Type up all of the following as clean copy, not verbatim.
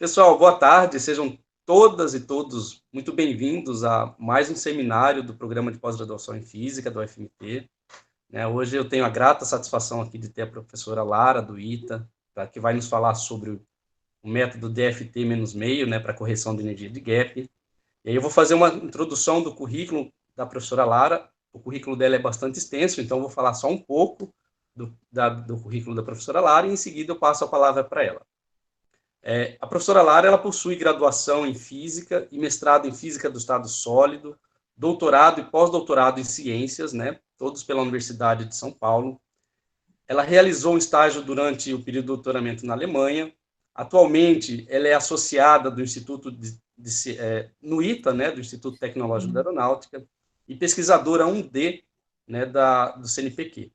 Pessoal, boa tarde, sejam todas e todos muito bem-vindos a mais um seminário do Programa de Pós-Graduação em Física do UFMT. Hoje eu tenho a grata satisfação aqui de ter a professora Lara, do ITA, que vai nos falar sobre o método DFT-meio, para correção de energia de gap. E aí eu vou fazer uma introdução do currículo da professora Lara. O currículo dela é bastante extenso, então eu vou falar só um pouco do currículo da professora Lara e em seguida eu passo a palavra para ela. A professora Lara ela possui graduação em Física e mestrado em Física do Estado Sólido, doutorado e pós-doutorado em Ciências, todos pela Universidade de São Paulo. Ela realizou um estágio durante o período de doutoramento na Alemanha. Atualmente, ela é associada do Instituto no ITA, do Instituto Tecnológico da Aeronáutica, e pesquisadora 1D do CNPq.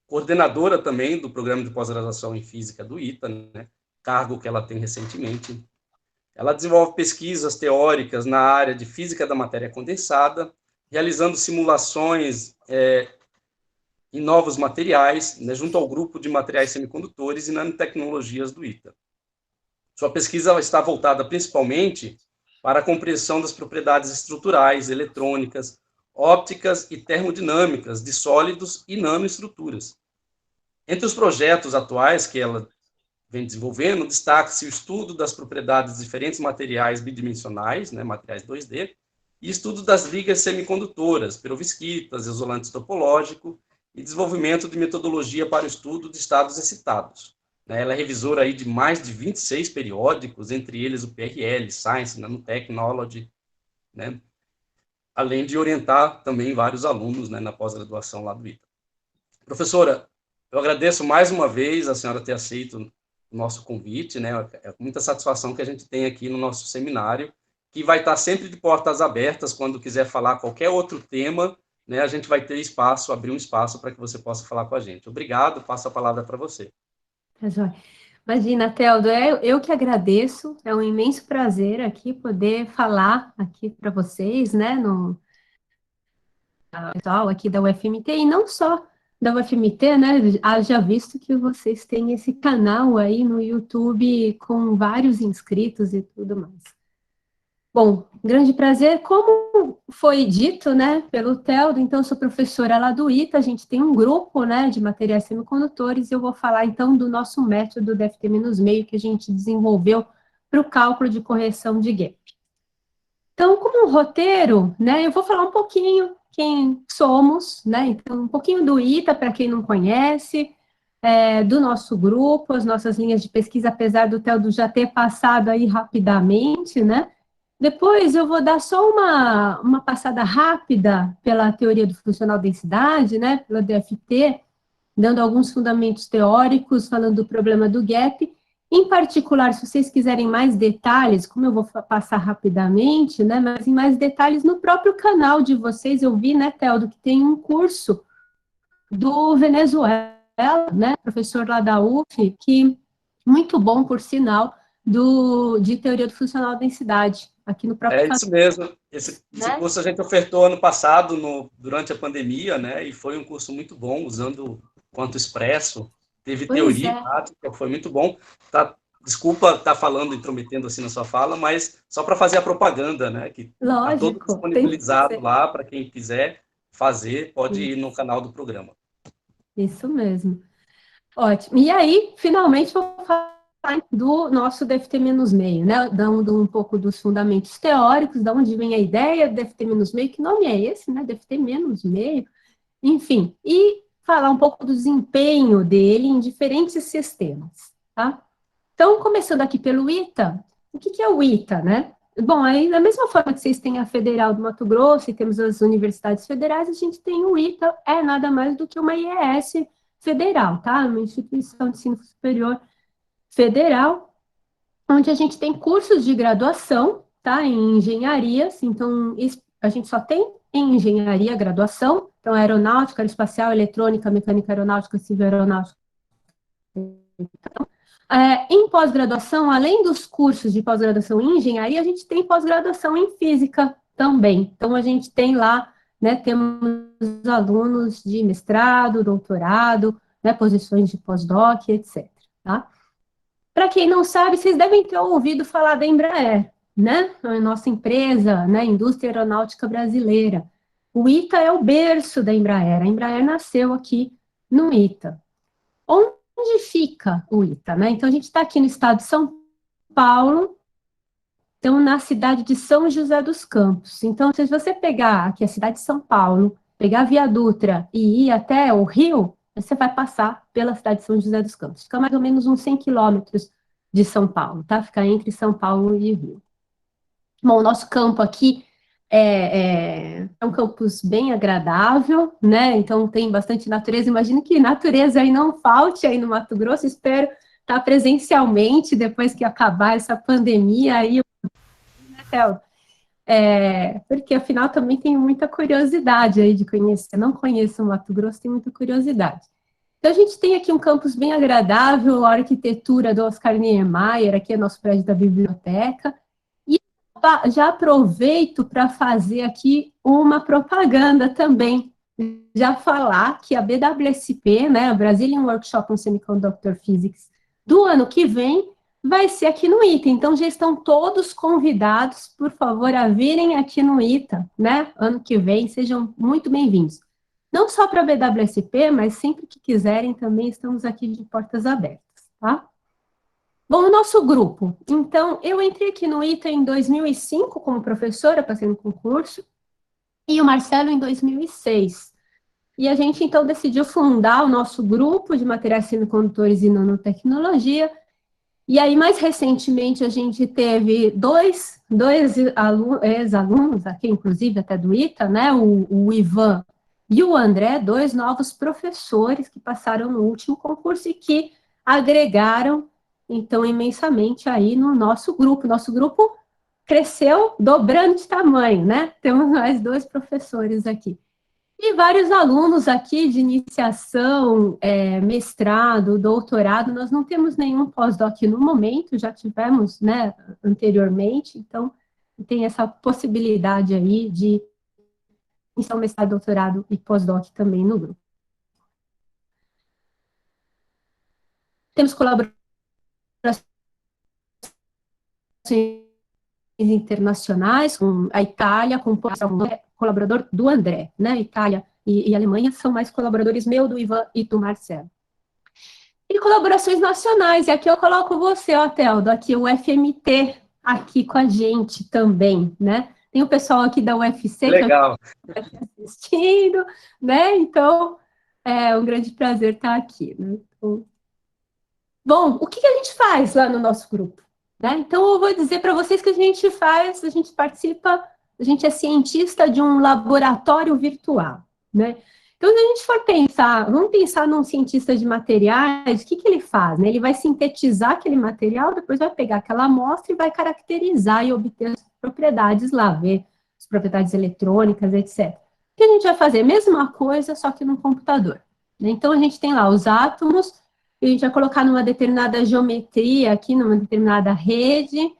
Coordenadora também do Programa de Pós-Graduação em Física do ITA, cargo que ela tem recentemente. Ela desenvolve pesquisas teóricas na área de Física da Matéria Condensada, realizando simulações em novos materiais, junto ao grupo de materiais semicondutores e nanotecnologias do ITA. Sua pesquisa está voltada principalmente para a compreensão das propriedades estruturais, eletrônicas, ópticas e termodinâmicas de sólidos e nanoestruturas. Entre os projetos atuais que ela vem desenvolvendo, destaca-se o estudo das propriedades de diferentes materiais bidimensionais, materiais 2D, e estudo das ligas semicondutoras, perovskitas, isolantes topológico, e desenvolvimento de metodologia para o estudo de estados excitados. Ela é revisora aí de mais de 26 periódicos, entre eles o PRL, Science, Nanotechnology, além de orientar também vários alunos na pós-graduação lá do ITA. Professora, eu agradeço mais uma vez a senhora ter aceito o nosso convite, é com muita satisfação que a gente tem aqui no nosso seminário, que vai estar sempre de portas abertas, quando quiser falar qualquer outro tema, a gente vai ter espaço, abrir um espaço para que você possa falar com a gente. Obrigado, passo a palavra para você. Tá joia. Imagina, Teldo, eu que agradeço, é um imenso prazer aqui poder falar aqui para vocês, no pessoal aqui da UFMT, e não só da UFMT, haja visto que vocês têm esse canal aí no YouTube com vários inscritos e tudo mais. Bom, grande prazer. Como foi dito, pelo Teldo, então, eu sou professora lá do ITA, a gente tem um grupo, de materiais semicondutores, e eu vou falar, então, do nosso método DFT-meio que a gente desenvolveu para o cálculo de correção de gap. Então, como um roteiro, eu vou falar um pouquinho quem somos, então, um pouquinho do ITA, para quem não conhece, do nosso grupo, as nossas linhas de pesquisa, apesar do Teldo já ter passado aí rapidamente, Depois eu vou dar só uma passada rápida pela teoria do funcional densidade, pela DFT, dando alguns fundamentos teóricos, falando do problema do gap. Em particular, se vocês quiserem mais detalhes, como eu vou passar rapidamente, mas em mais detalhes no próprio canal de vocês, eu vi, Teldo, que tem um curso do Venezuela, professor lá da UF, que muito bom, por sinal, de teoria do funcional densidade, aqui no próprio canal. É isso mesmo. Esse curso a gente ofertou ano passado, durante a pandemia, e foi um curso muito bom, usando quanto expresso, teve teoria e prática, foi muito bom. Desculpa estar falando, intrometendo assim na sua fala, mas só para fazer a propaganda, que está todo disponibilizado lá, para quem quiser fazer, pode ir no canal do programa. Isso mesmo. Ótimo. E aí, finalmente, vou falar do nosso DFT-meio, dando um pouco dos fundamentos teóricos, de onde vem a ideia do DFT-meio, que nome é esse, DFT-meio, enfim, e falar um pouco do desempenho dele em diferentes sistemas, tá? Então, começando aqui pelo ITA, o que é o ITA, Bom, aí, da mesma forma que vocês têm a Federal do Mato Grosso e temos as universidades federais, a gente tem o ITA, é nada mais do que uma IES federal, tá? Uma instituição de ensino superior federal, onde a gente tem cursos de graduação, tá? Em engenharias, então a gente só tem em engenharia graduação, então aeronáutica, aeroespacial, eletrônica, mecânica aeronáutica, civil aeronáutica. Então, em pós-graduação, além dos cursos de pós-graduação em engenharia, a gente tem pós-graduação em física também. Então, a gente tem lá, temos alunos de mestrado, doutorado, posições de pós-doc, etc. Tá? Para quem não sabe, vocês devem ter ouvido falar da Embraer, né? A nossa empresa, né? Indústria Aeronáutica Brasileira. O ITA é o berço da Embraer. A Embraer nasceu aqui no ITA. Onde fica o ITA, né? Então, a gente está aqui no estado de São Paulo, então, na cidade de São José dos Campos. Então, se você pegar aqui a cidade de São Paulo, pegar a Via Dutra e ir até o Rio, você vai passar pela cidade de São José dos Campos. Fica mais ou menos uns 100 quilômetros de São Paulo, tá? Fica entre São Paulo e Rio. Bom, o nosso campo aqui é um campus bem agradável, né? Então, tem bastante natureza. Imagino que natureza aí não falte aí no Mato Grosso. Espero estar presencialmente depois que acabar essa pandemia aí, né, porque afinal também tenho muita curiosidade aí de conhecer. Não conheço o Mato Grosso, tenho muita curiosidade. Então, a gente tem aqui um campus bem agradável, a arquitetura do Oscar Niemeyer, aqui é nosso prédio da biblioteca. E já aproveito para fazer aqui uma propaganda também. Já falar que a BWSP, né, a Brazilian Workshop on Semiconductor Physics, do ano que vem, vai ser aqui no ITA. Então, já estão todos convidados, por favor, a virem aqui no ITA, né? Ano que vem, sejam muito bem-vindos. Não só para a BWSP, mas sempre que quiserem também estamos aqui de portas abertas, tá? Bom, o nosso grupo. Então, eu entrei aqui no ITA em 2005 como professora, passei no concurso, e o Marcelo em 2006. E a gente, então, decidiu fundar o nosso grupo de materiais semicondutores e nanotecnologia. E aí, mais recentemente, a gente teve dois ex-alunos, aqui, inclusive, até do ITA, né? O Ivan e o André, dois novos professores que passaram no último concurso e que agregaram, então, imensamente aí no nosso grupo. Nosso grupo cresceu dobrando de tamanho, né? Temos mais dois professores aqui. E vários alunos aqui de iniciação, mestrado, doutorado. Nós não temos nenhum pós-doc no momento, já tivemos, né, anteriormente, então tem essa possibilidade aí de iniciar mestrado, doutorado e pós-doc também no grupo. Temos colaborações internacionais com a Itália, com colaborador do André, né? Itália e Alemanha são mais colaboradores meu, do Ivan e do Marcelo. E colaborações nacionais, e aqui eu coloco você, ó, Teldo, aqui o FMT, aqui com a gente também, né? Tem o pessoal aqui da UFC Legal. Que está assistindo, né? Então, é um grande prazer estar aqui, né? Então, bom, o que a gente faz lá no nosso grupo? Né? Então, eu vou dizer para vocês que a gente participa, a gente é cientista de um laboratório virtual, né? Então, se a gente for pensar, vamos pensar num cientista de materiais, o que ele faz? Né? Ele vai sintetizar aquele material, depois vai pegar aquela amostra e vai caracterizar e obter as propriedades lá, ver as propriedades eletrônicas, etc. O que a gente vai fazer? Mesma coisa, só que no computador. Né? Então, a gente tem lá os átomos, a gente vai colocar numa determinada geometria aqui, numa determinada rede,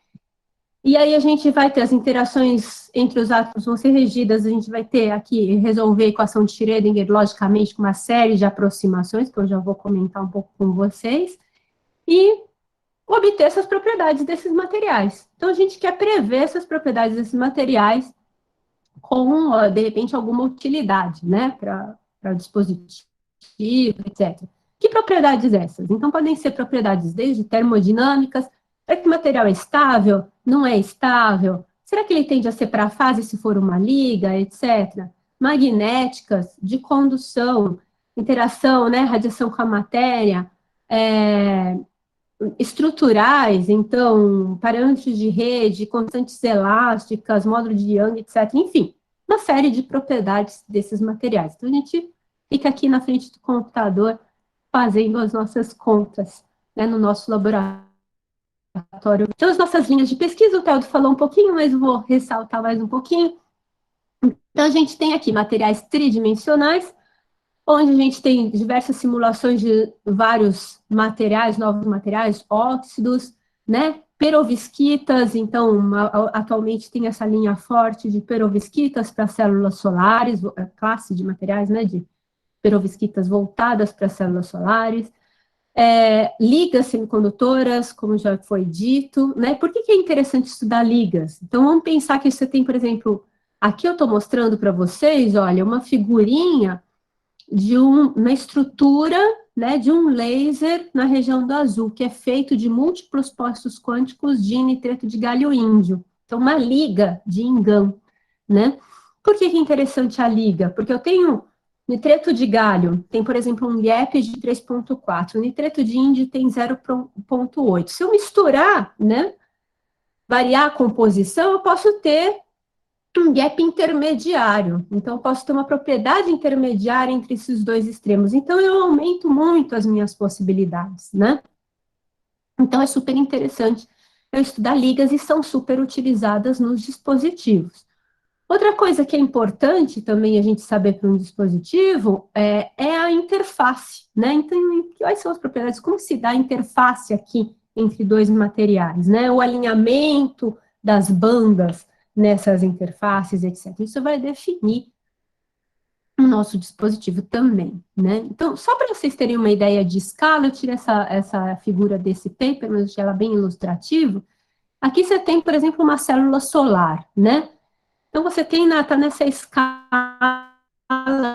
e aí a gente vai ter as interações entre os átomos vão ser regidas, a gente vai ter aqui, resolver a equação de Schrödinger logicamente com uma série de aproximações, que eu já vou comentar um pouco com vocês, e obter essas propriedades desses materiais. Então, a gente quer prever essas propriedades desses materiais com, de repente, alguma utilidade, né, para o dispositivo, etc. Que propriedades essas? Então, podem ser propriedades desde termodinâmicas, será que o material é estável? Não é estável? Será que ele tende a separar a fase se for uma liga, etc.? Magnéticas, de condução, interação, né, radiação com a matéria, estruturais, então, parâmetros de rede, constantes elásticas, módulo de Young, etc. Enfim, uma série de propriedades desses materiais. Então, a gente fica aqui na frente do computador fazendo as nossas contas, né, no nosso laboratório. Então, as nossas linhas de pesquisa, o Teldo falou um pouquinho, mas eu vou ressaltar mais um pouquinho. Então, a gente tem aqui materiais tridimensionais, onde a gente tem diversas simulações de vários materiais, novos materiais, óxidos, né, perovskitas, então, atualmente tem essa linha forte de perovskitas para células solares, classe de materiais, né, de perovskitas voltadas para células solares. Ligas semicondutoras, como já foi dito, né? Por que é interessante estudar ligas? Então, vamos pensar que você tem, por exemplo, aqui eu estou mostrando para vocês, olha, uma figurinha de uma estrutura, né, de um laser na região do azul, que é feito de múltiplos postos quânticos de nitreto de galho índio. Então, uma liga de InGaN, né? Por que é interessante a liga? Porque eu tenho nitreto de galho, tem, por exemplo, um gap de 3,4, o nitreto de índio tem 0,8. Se eu misturar, né, variar a composição, eu posso ter um gap intermediário. Então, eu posso ter uma propriedade intermediária entre esses dois extremos. Então, eu aumento muito as minhas possibilidades, né? Então, é super interessante eu estudar ligas e são super utilizadas nos dispositivos. Outra coisa que é importante também a gente saber para um dispositivo é a interface, né? Então, quais são as propriedades? Como se dá a interface aqui entre dois materiais, né? O alinhamento das bandas nessas interfaces, etc. Isso vai definir o nosso dispositivo também, né? Então, só para vocês terem uma ideia de escala, eu tirei essa figura desse paper, mas eu achei ela bem ilustrativa. Aqui você tem, por exemplo, uma célula solar, né? Então, você está nessa escala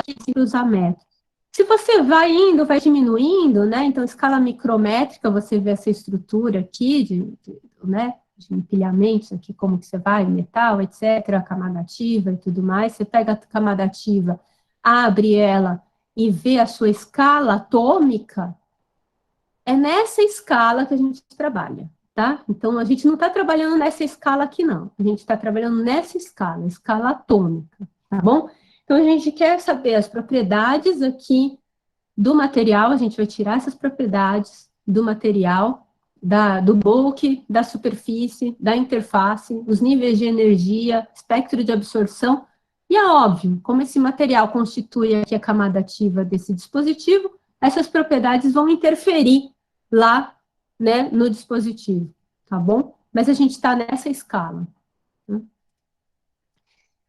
de cruzamento. Se você vai indo, vai diminuindo, né? Então, escala micrométrica, você vê essa estrutura aqui, né? De empilhamentos aqui, como que você vai, metal, etc., a camada ativa e tudo mais. Você pega a camada ativa, abre ela e vê a sua escala atômica, é nessa escala que a gente trabalha. Tá? Então, a gente não está trabalhando nessa escala aqui, não. A gente está trabalhando nessa escala, escala atômica, tá bom? Então, a gente quer saber as propriedades aqui do material, a gente vai tirar essas propriedades do material, do bulk, da superfície, da interface, os níveis de energia, espectro de absorção, e é óbvio, como esse material constitui aqui a camada ativa desse dispositivo, essas propriedades vão interferir lá, né, no dispositivo, tá bom? Mas a gente está nessa escala. Né?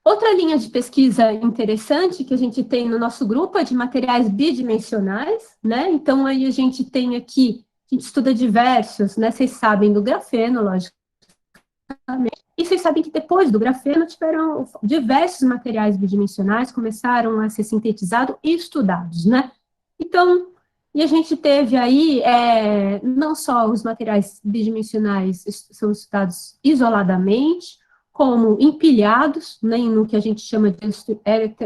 Outra linha de pesquisa interessante que a gente tem no nosso grupo é de materiais bidimensionais, né? Então, aí a gente tem aqui, a gente estuda diversos, né? Vocês sabem do grafeno, logicamente, e vocês sabem que depois do grafeno tiveram diversos materiais bidimensionais, começaram a ser sintetizados e estudados, né? Então, e a gente teve aí, não só os materiais bidimensionais são estudados isoladamente, como empilhados, né, no que a gente chama de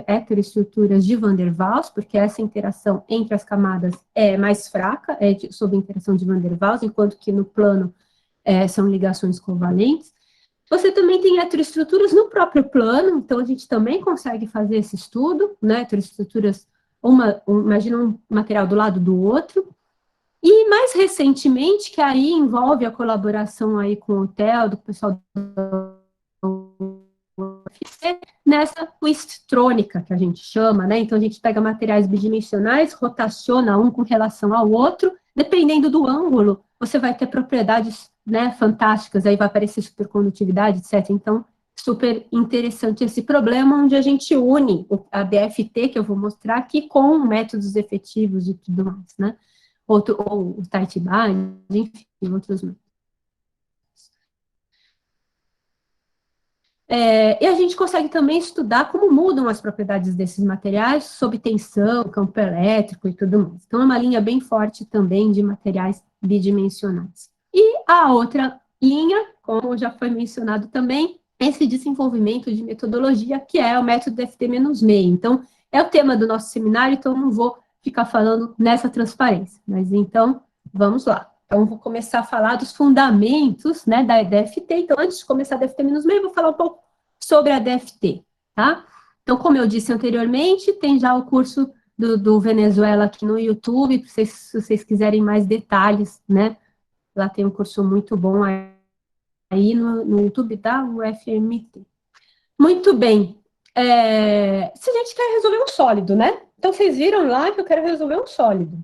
heteroestruturas de Van der Waals, porque essa interação entre as camadas é mais fraca, sob a interação de Van der Waals, enquanto que no plano são ligações covalentes. Você também tem heteroestruturas no próprio plano, então a gente também consegue fazer esse estudo, né, heteroestruturas, imagina um material do lado do outro, e mais recentemente, que aí envolve a colaboração aí com o TEL, do pessoal do UFC, nessa twistrônica, que a gente chama, né, então a gente pega materiais bidimensionais, rotaciona um com relação ao outro, dependendo do ângulo, você vai ter propriedades, né, fantásticas, aí vai aparecer supercondutividade, etc. Então, super interessante esse problema, onde a gente une a DFT, que eu vou mostrar aqui, com métodos efetivos e tudo mais, né? Ou o tight bind, enfim, outros métodos. E a gente consegue também estudar como mudam as propriedades desses materiais sob tensão, campo elétrico e tudo mais. Então, é uma linha bem forte também de materiais bidimensionais. E a outra linha, como já foi mencionado também, esse desenvolvimento de metodologia, que é o método DFT-meio. Então, é o tema do nosso seminário, então eu não vou ficar falando nessa transparência. Mas, então, vamos lá. Então, vou começar a falar dos fundamentos, né, da DFT. Então, antes de começar a DFT-meio, eu vou falar um pouco sobre a DFT, tá? Então, como eu disse anteriormente, tem já o curso do Venezuela aqui no YouTube, se vocês quiserem mais detalhes, né? Lá tem um curso muito bom aí no YouTube da UFMT. Muito bem. Se a gente quer resolver um sólido, né? Então, vocês viram lá que eu quero resolver um sólido.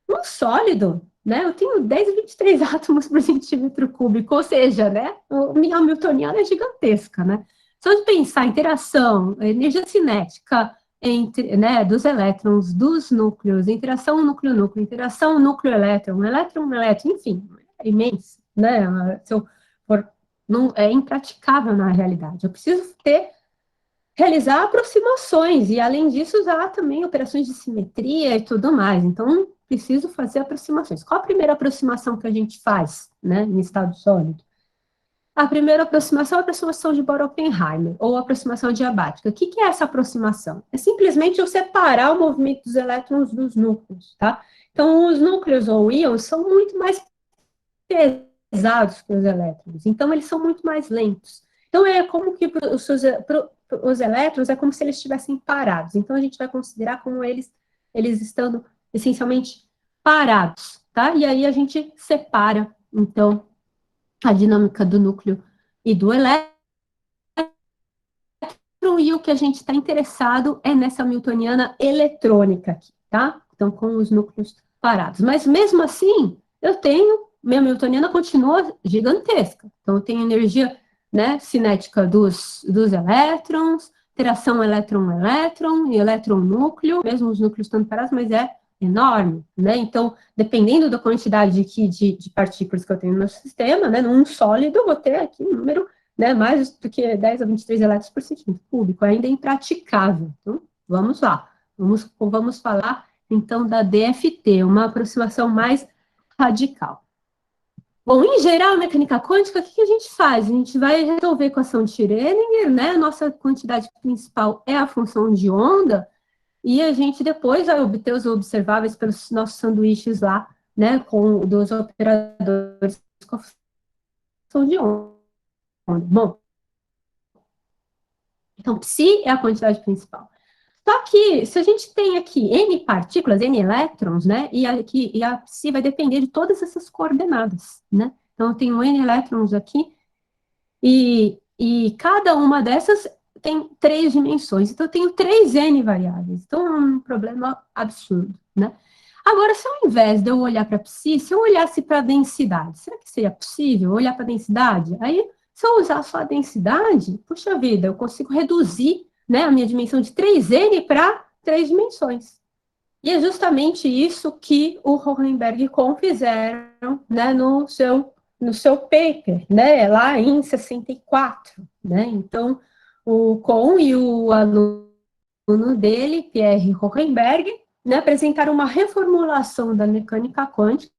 Um sólido, né? Eu tenho 10, 23 átomos por centímetro cúbico, ou seja, né? Minha Hamiltoniana é gigantesca, né? Só de pensar interação, energia cinética, entre, né, dos elétrons, dos núcleos, interação núcleo-núcleo, interação núcleo-elétron, elétron-elétron, enfim, é imenso, né? Se eu for, não, é impraticável na realidade. Eu preciso realizar aproximações, e além disso, usar também operações de simetria e tudo mais. Então, preciso fazer aproximações. Qual a primeira aproximação que a gente faz, né, em estado sólido? A primeira aproximação é a aproximação de Bohr-Oppenheimer, ou aproximação diabática. O que é essa aproximação? É simplesmente eu separar o movimento dos elétrons dos núcleos, tá? Então, os núcleos ou íons são muito mais pesados que os elétrons, então eles são muito mais lentos. Então, é como que os elétrons é como se eles estivessem parados. Então, a gente vai considerar como eles estando essencialmente parados, tá? E aí a gente separa, então, a dinâmica do núcleo e do elétron, e o que a gente está interessado é nessa hamiltoniana eletrônica aqui, tá? Então, com os núcleos parados. Mas, mesmo assim, minha hamiltoniana continua gigantesca. Então, eu tenho energia, né, cinética dos elétrons, interação elétron-elétron e elétron-núcleo, mesmo os núcleos estando parados, mas é enorme, né? Então, dependendo da quantidade de partículas que eu tenho no meu sistema, né, num sólido, eu vou ter aqui um número, né, mais do que 10 a 23 elétrons por centímetro cúbico, ainda é impraticável. Então, vamos lá, vamos falar, então, da DFT, uma aproximação mais radical. Bom, em geral, mecânica quântica, o que a gente faz? A gente vai resolver a equação de Schrödinger, né, a nossa quantidade principal é a função de onda, e a gente depois vai obter os observáveis pelos nossos sanduíches lá, né, com dos operadores com a função de onda. Bom, então, psi é a quantidade principal. Só que, se a gente tem aqui N partículas, N elétrons, né, e a psi vai depender de todas essas coordenadas, né? Então, eu tenho N elétrons aqui, e cada uma dessas tem 3 dimensões. Então, eu tenho 3 N variáveis. Então, é um problema absurdo, né? Agora, se ao invés de eu olhar para psi, se eu olhasse para a densidade, será que seria possível olhar para a densidade? Aí, se eu usar só a densidade, puxa vida, eu consigo reduzir, né, a minha dimensão de 3N para 3 dimensões. E é justamente isso que o Hohenberg e Kohn fizeram, né, no seu paper, né, lá em 64, né? Então, o Kohn e o aluno dele, Pierre Hohenberg, né, apresentaram uma reformulação da mecânica quântica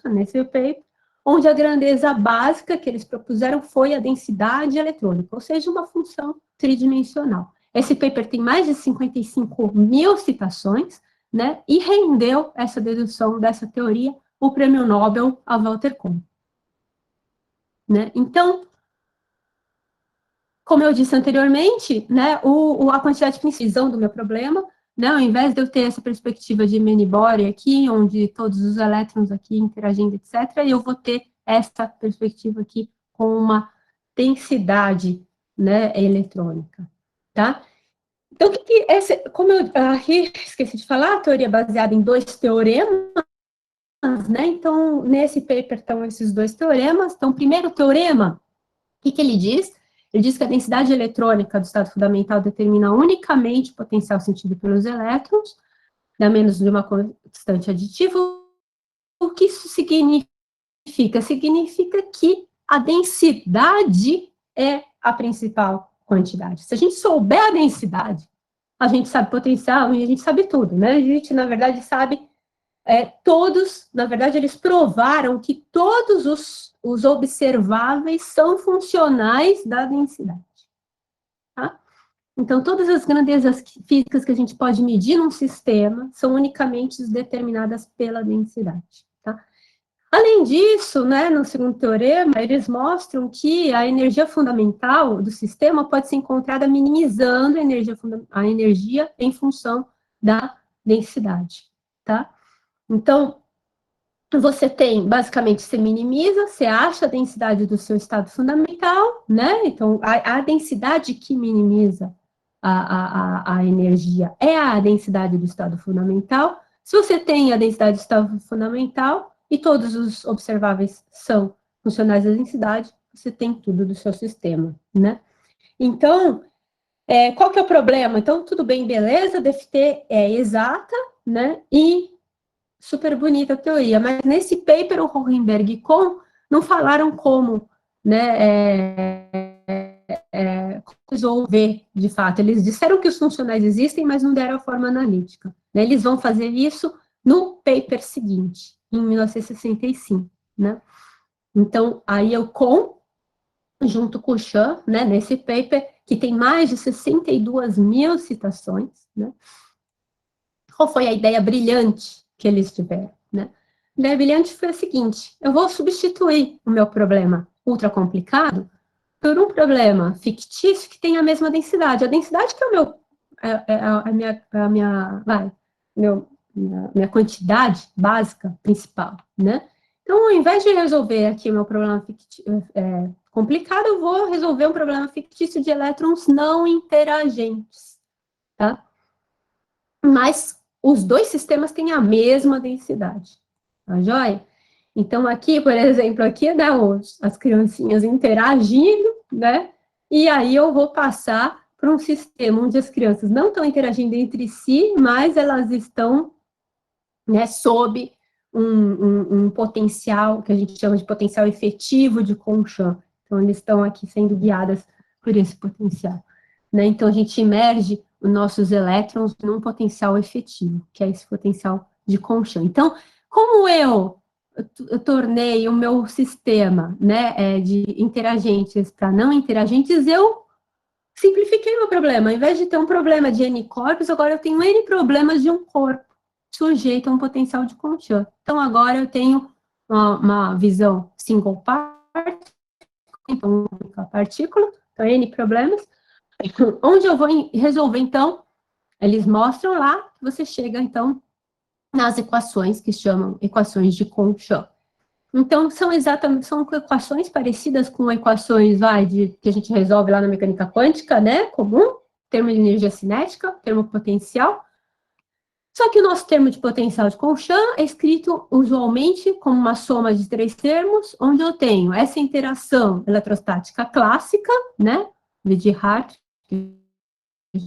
nesse paper, onde a grandeza básica que eles propuseram foi a densidade eletrônica, ou seja, uma função tridimensional. Esse paper tem mais de 55 mil citações, né, e rendeu essa dedução dessa teoria o prêmio Nobel a Walter Kohn. Né? Então, como eu disse anteriormente, né, a quantidade de precisão do meu problema, né, ao invés de eu ter essa perspectiva de Manny-Bohr aqui, onde todos os elétrons aqui interagindo, etc., eu vou ter essa perspectiva aqui com uma densidade, né, eletrônica, tá? Então, como eu aqui esqueci de falar, a teoria é baseada em 2 teoremas, né? Então, nesse paper estão esses 2 teoremas. Então, o primeiro teorema, o que ele diz? Ele diz que a densidade eletrônica do estado fundamental determina unicamente o potencial sentido pelos elétrons, dá menos de uma constante aditiva. O que isso significa? Significa que a densidade é a principal quantidade. Se a gente souber a densidade, a gente sabe potencial e a gente sabe tudo, né? A gente, na verdade, sabe na verdade, eles provaram que todos os observáveis são funcionais da densidade. Tá? Então, todas as grandezas físicas que a gente pode medir num sistema são unicamente determinadas pela densidade. Tá? Além disso, né, no segundo teorema, eles mostram que a energia fundamental do sistema pode ser encontrada minimizando a energia em função da densidade. Tá? Então, você tem, basicamente, você minimiza, você acha a densidade do seu estado fundamental, né? Então, a densidade que minimiza a energia é a densidade do estado fundamental. Se você tem a densidade do estado fundamental e todos os observáveis são funcionais da densidade, você tem tudo do seu sistema, né? Então, Qual que é o problema? Então, tudo bem, beleza, DFT é exata, né, e super bonita a teoria, mas nesse paper o Hohenberg e Kohn não falaram como, né, resolver, de fato. Eles disseram que os funcionais existem, mas não deram a forma analítica. Né? Eles vão fazer isso no paper seguinte, em 1965, né? Então, aí o Kohn, junto com o Chan, né, nesse paper, que tem mais de 62 mil citações, né? Qual foi a ideia brilhante que eles tiveram, né? A ideia brilhante foi a seguinte: eu vou substituir o meu problema ultra complicado por um problema fictício que tem a mesma densidade. A densidade que é o meu, minha quantidade básica principal, né? Então, ao invés de resolver aqui o meu problema complicado, eu vou resolver um problema fictício de elétrons não interagentes, tá? Mas os dois sistemas têm a mesma densidade, tá joia? Então, aqui, por exemplo, aqui dá as criancinhas interagindo, né? E aí eu vou passar para um sistema onde as crianças não estão interagindo entre si, mas elas estão, né, sob um potencial, que a gente chama de potencial efetivo de Kohn-Sham. Então, eles estão aqui sendo guiadas por esse potencial. Né? Então, a gente emerge os nossos elétrons num potencial efetivo, que é esse potencial de Kohn-Sham. Então, como eu tornei o meu sistema, né, de interagentes para não interagentes, eu simplifiquei meu problema. Ao invés de ter um problema de N corpos, agora eu tenho N problemas de um corpo sujeito a um potencial de Kohn-Sham. Então, agora eu tenho uma visão single part, então, uma partícula, então, N problemas, onde eu vou resolver, então, eles mostram lá, que você chega, então, nas equações que chamam equações de Kohn-Sham. Então, são equações parecidas com equações, que a gente resolve lá na mecânica quântica, né, comum, termo de energia cinética, termo potencial. Só que o nosso termo de potencial de Kohn-Sham é escrito usualmente como uma soma de 3 termos, onde eu tenho essa interação eletrostática clássica, né, de Hart, que a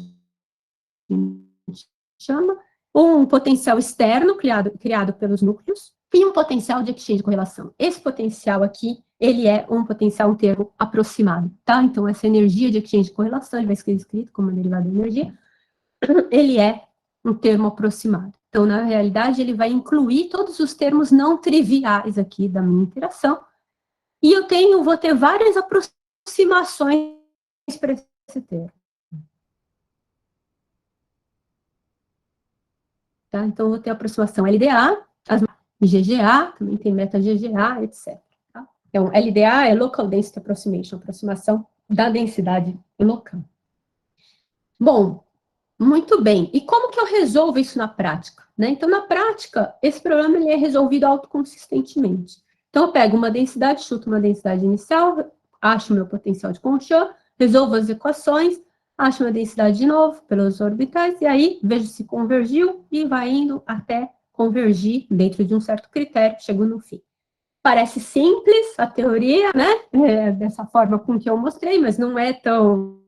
gente chama, um potencial externo criado pelos núcleos, e um potencial de exchange de correlação. Esse potencial aqui, ele é um termo aproximado, tá? Então, essa energia de exchange de correlação, ele vai ser escrito como derivada de energia, ele é um termo aproximado. Então, na realidade, ele vai incluir todos os termos não triviais aqui da minha interação, e vou ter várias aproximações para esse termo. Tá? Então, vou ter a aproximação LDA, GGA, também tem meta-GGA, etc. Tá? Então, LDA é Local Density Approximation, aproximação da densidade local. Bom, muito bem. E como que eu resolvo isso na prática? Né? Então, na prática, esse problema ele é resolvido autoconsistentemente. Então, eu pego uma densidade, chuto uma densidade inicial, acho o meu potencial de Kohn-Sham, resolvo as equações, acho uma densidade de novo pelos orbitais, e aí vejo se convergiu e vai indo até convergir dentro de um certo critério, chego no fim. Parece simples a teoria, né? Dessa forma com que eu mostrei, mas não é tão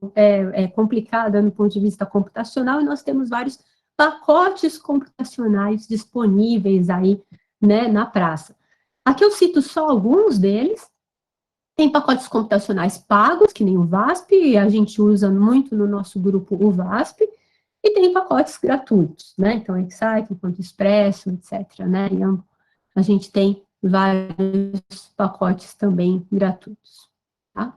complicada no ponto de vista computacional, e nós temos vários pacotes computacionais disponíveis aí, né, na praça. Aqui eu cito só alguns deles. Tem pacotes computacionais pagos, que nem o VASP, a gente usa muito no nosso grupo o VASP, e tem pacotes gratuitos, né? Então, Excite, Quanto Expresso, etc., né? E a gente tem vários pacotes também gratuitos, tá?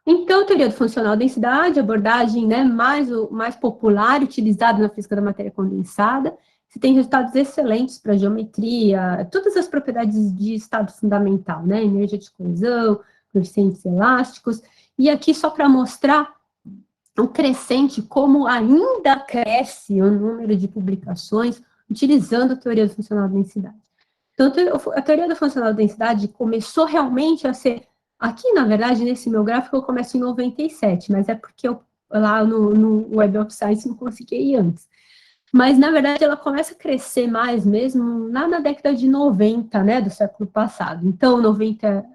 Então, teoria do funcional densidade, abordagem, né, mais popular, utilizada na física da matéria condensada. Você tem resultados excelentes para geometria, todas as propriedades de estado fundamental, né, energia de coesão, coeficientes elásticos. E aqui, só para mostrar o crescente, como ainda cresce o número de publicações utilizando a teoria do funcional da densidade. Então, a teoria do funcional da densidade começou realmente a ser... Aqui, na verdade, nesse meu gráfico, eu começo em 97, mas é porque eu, lá no Web of Science, não consegui ir antes. Mas, na verdade, ela começa a crescer mais mesmo lá na década de 90, né, do século passado. Então, 90,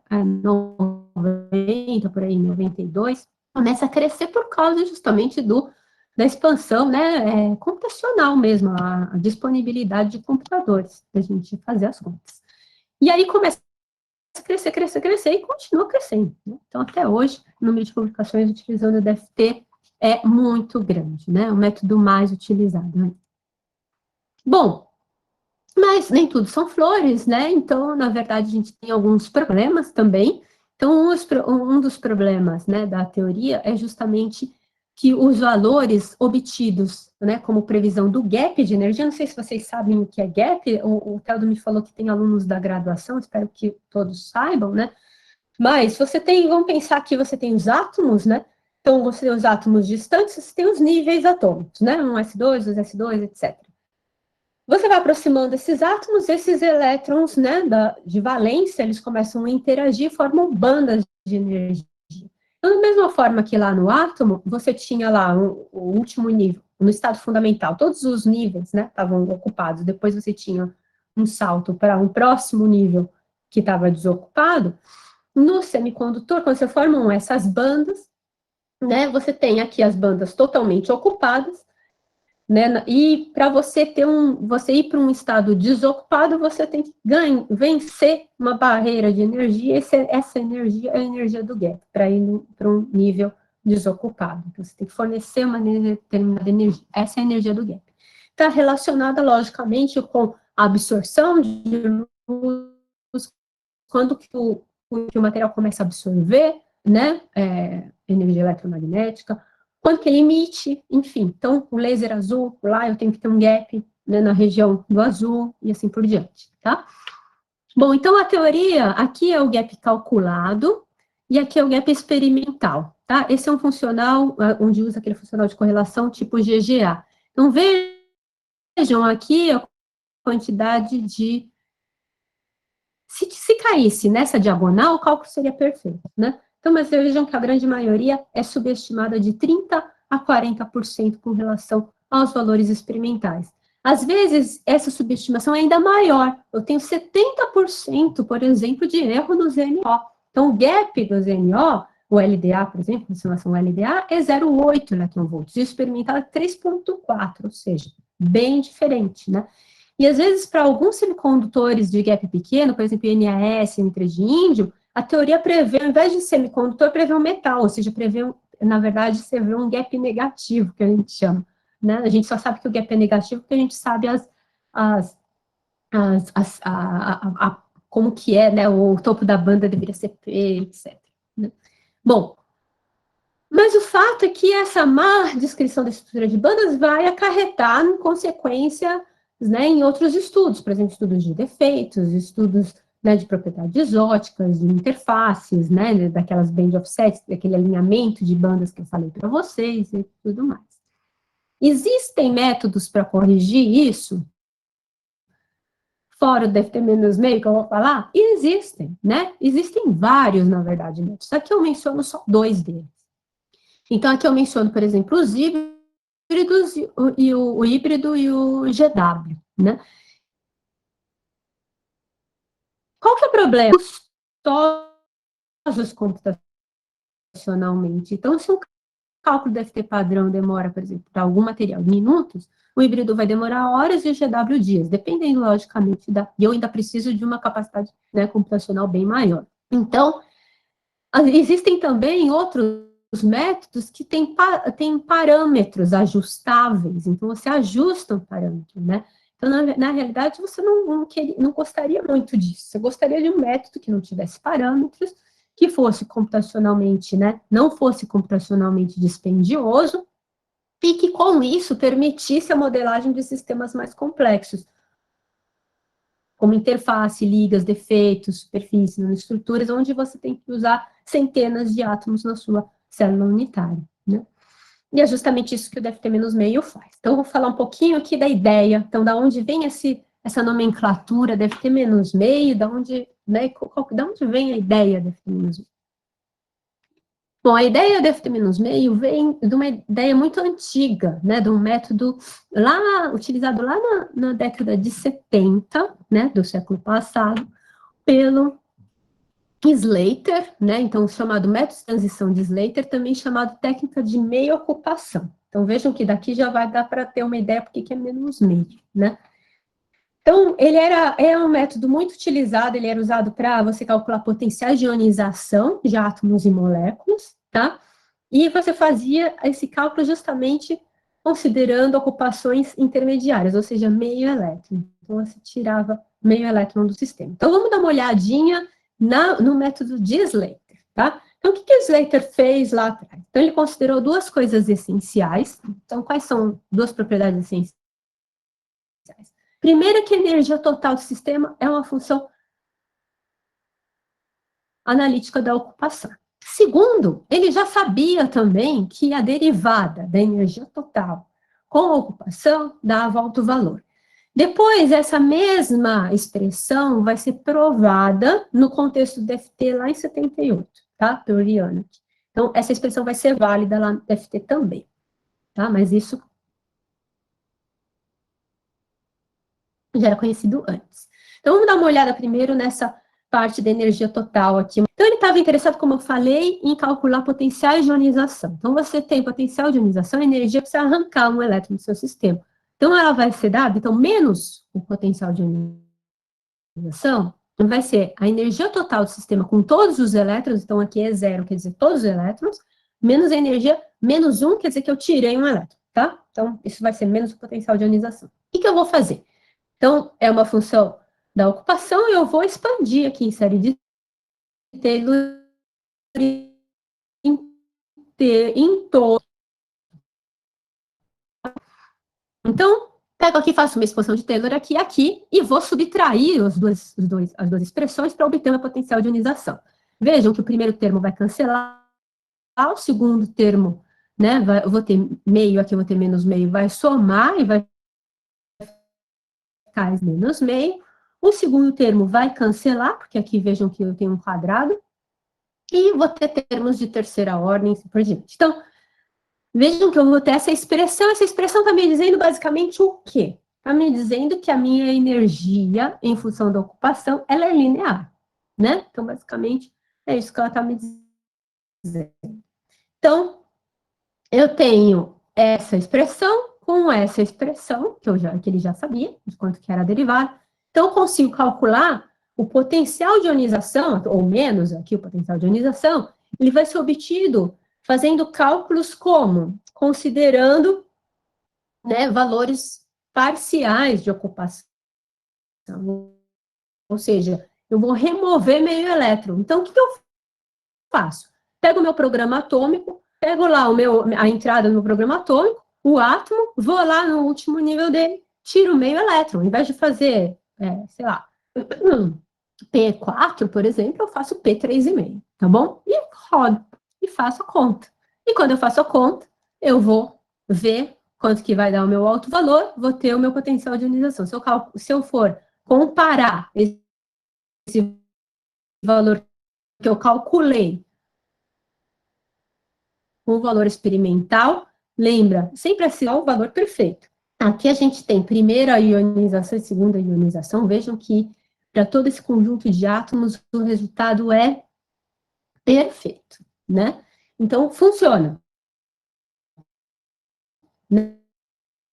por aí, 92, começa a crescer por causa justamente da expansão, né, computacional mesmo, a disponibilidade de computadores, para a gente fazer as contas. E aí começa a crescer, crescer, crescer, e continua crescendo, né? Então, até hoje, o número de publicações utilizando o DFT é muito grande, né? O método mais utilizado, né? Bom, mas nem tudo são flores, né? Então, na verdade, a gente tem alguns problemas também. Então, um dos problemas, né, da teoria é justamente que os valores obtidos, né, como previsão do gap de energia, não sei se vocês sabem o que é gap, o Teldo me falou que tem alunos da graduação, espero que todos saibam, né? Mas você tem, vamos pensar que você tem os átomos, né? Então, você tem os átomos distantes, você tem os níveis atômicos, né? Um S2, dois S2, etc. Você vai aproximando esses átomos, esses elétrons, né, de valência, eles começam a interagir e formam bandas de energia. Então, da mesma forma que lá no átomo, você tinha lá o último nível, no estado fundamental, todos os níveis, né, estavam ocupados, depois você tinha um salto para um próximo nível que estava desocupado. No semicondutor, quando você formam essas bandas, né, você tem aqui as bandas totalmente ocupadas, né? E para você ir para um estado desocupado, você tem que vencer uma barreira de energia. Essa energia é a energia do gap, para ir para um nível desocupado. Então, você tem que fornecer uma determinada energia. Essa é a energia do gap. Está relacionada, logicamente, com a absorção de luz, quando que o material começa a absorver, né, energia eletromagnética, quanto que ele emite, enfim. Então, o laser azul, lá eu tenho que ter um gap, né, na região do azul, e assim por diante, tá? Bom, então a teoria, aqui é o gap calculado, e aqui é o gap experimental, tá? Esse é um funcional, onde usa aquele funcional de correlação tipo GGA. Então, vejam aqui a quantidade de... Se caísse nessa diagonal, o cálculo seria perfeito, né? Então, mas vejam que a grande maioria é subestimada de 30% a 40% com relação aos valores experimentais. Às vezes, essa subestimação é ainda maior. Eu tenho 70%, por exemplo, de erro no ZNO. Então, o gap do ZNO, o LDA, por exemplo, em relação ao LDA, é 0,8 eletronvolts, e o experimental é 3,4, ou seja, bem diferente, né? E, às vezes, para alguns semicondutores de gap pequeno, por exemplo, NAS, N3 de índio, a teoria prevê, ao invés de semicondutor, prevê um metal, ou seja, prevê, na verdade, você vê um gap negativo, que a gente chama, né? A gente só sabe que o gap é negativo porque a gente sabe como que é, né? O topo da banda deveria ser P, etc. Né? Bom, mas o fato é que essa má descrição da estrutura de bandas vai acarretar em consequência, né, em outros estudos, por exemplo, estudos de defeitos, estudos, né, de propriedades óticas, de interfaces, né, daquelas band offsets, daquele alinhamento de bandas que eu falei para vocês e tudo mais. Existem métodos para corrigir isso? Fora o DFT-meio que eu vou falar? Existem, né? Existem vários, na verdade, métodos. Aqui eu menciono só 2 deles. Então, aqui eu menciono, por exemplo, os híbridos e o híbrido e o GW, né? Qual que é o problema? Custosos computacionalmente. Então, se um cálculo DFT padrão demora, por exemplo, para algum material minutos, o híbrido vai demorar horas e o GW dias, dependendo, logicamente, e eu ainda preciso de uma capacidade, né, computacional bem maior. Então, existem também outros métodos que têm parâmetros ajustáveis, então você ajusta um parâmetro, né? Então, na realidade, você não gostaria muito disso, você gostaria de um método que não tivesse parâmetros, que fosse computacionalmente, né, não fosse computacionalmente dispendioso, e que, com isso, permitisse a modelagem de sistemas mais complexos, como interface, ligas, defeitos, superfícies, estruturas, onde você tem que usar centenas de átomos na sua célula unitária, né? E é justamente isso que o DFT-meio faz. Então, eu vou falar um pouquinho aqui da ideia, então, da onde vem essa nomenclatura DFT-meio, da onde, né, da onde vem a ideia DFT-meio. Bom, a ideia DFT-meio vem de uma ideia muito antiga, né, de um método utilizado lá na década de 70, né, do século passado, pelo Slater, né? Então, chamado método de transição de Slater, também chamado técnica de meia ocupação. Então, vejam que daqui já vai dar para ter uma ideia porque que é menos meio, né? Então, ele é um método muito utilizado, ele era usado para você calcular potenciais de ionização de átomos e moléculas, tá? E você fazia esse cálculo justamente considerando ocupações intermediárias, ou seja, meio elétron. Então, você tirava meio elétron do sistema. Então, vamos dar uma olhadinha no método de Slater, tá? Então, o que Slater fez lá atrás? Então, ele considerou duas coisas essenciais. Então, quais são duas propriedades essenciais? Primeiro, que a energia total do sistema é uma função analítica da ocupação. Segundo, ele já sabia também que a derivada da energia total com a ocupação dava alto valor. Depois, essa mesma expressão vai ser provada no contexto do FT lá em 78, tá? Por Yannick. Então, essa expressão vai ser válida lá no FT também, tá? Mas isso já era conhecido antes. Então, vamos dar uma olhada primeiro nessa parte da energia total aqui. Então, ele estava interessado, como eu falei, em calcular potenciais de ionização. Então, você tem potencial de ionização, a energia para você arrancar um elétron do seu sistema. Então, ela vai ser dada, então, menos o potencial de ionização, vai ser a energia total do sistema com todos os elétrons, então aqui é zero, quer dizer, todos os elétrons, menos a energia, menos um, quer dizer que eu tirei um elétron, tá? Então, isso vai ser menos o potencial de ionização. O que eu vou fazer? Então, é uma função da ocupação, eu vou expandir aqui em série de Taylor em todo. Então, pego aqui, faço uma expansão de Taylor aqui, e vou subtrair as duas expressões para obter uma potencial de ionização. Vejam que o primeiro termo vai cancelar, o segundo termo, né, eu vou ter meio, aqui eu vou ter menos meio, vai somar e vai ficar menos meio. O segundo termo vai cancelar, porque aqui vejam que eu tenho um quadrado, e vou ter termos de terceira ordem, assim por diante. Então, vejam que eu vou ter essa expressão está me dizendo basicamente o quê? Está me dizendo que a minha energia, em função da ocupação, ela é linear, né? Então, basicamente, é isso que ela está me dizendo. Então, eu tenho essa expressão com essa expressão, que ele já sabia, de quanto que era a derivada. Então, eu consigo calcular o potencial de ionização, ou menos aqui o potencial de ionização, ele vai ser obtido fazendo cálculos como? Considerando, né, valores parciais de ocupação. Ou seja, eu vou remover meio elétron. Então, o que eu faço? Pego o meu programa atômico, pego lá a entrada no programa atômico, o átomo, vou lá no último nível dele, tiro meio elétron. Em vez de fazer, sei lá, P4, por exemplo, eu faço P3,5, tá bom? E rodo, e faço a conta. E quando eu faço a conta, eu vou ver quanto que vai dar o meu alto valor, vou ter o meu potencial de ionização. Se eu for comparar esse valor que eu calculei com o valor experimental, lembra, sempre assim, ó, o valor perfeito. Aqui a gente tem primeira ionização e segunda ionização. Vejam que para todo esse conjunto de átomos, o resultado é perfeito, né? Então, funciona. Né?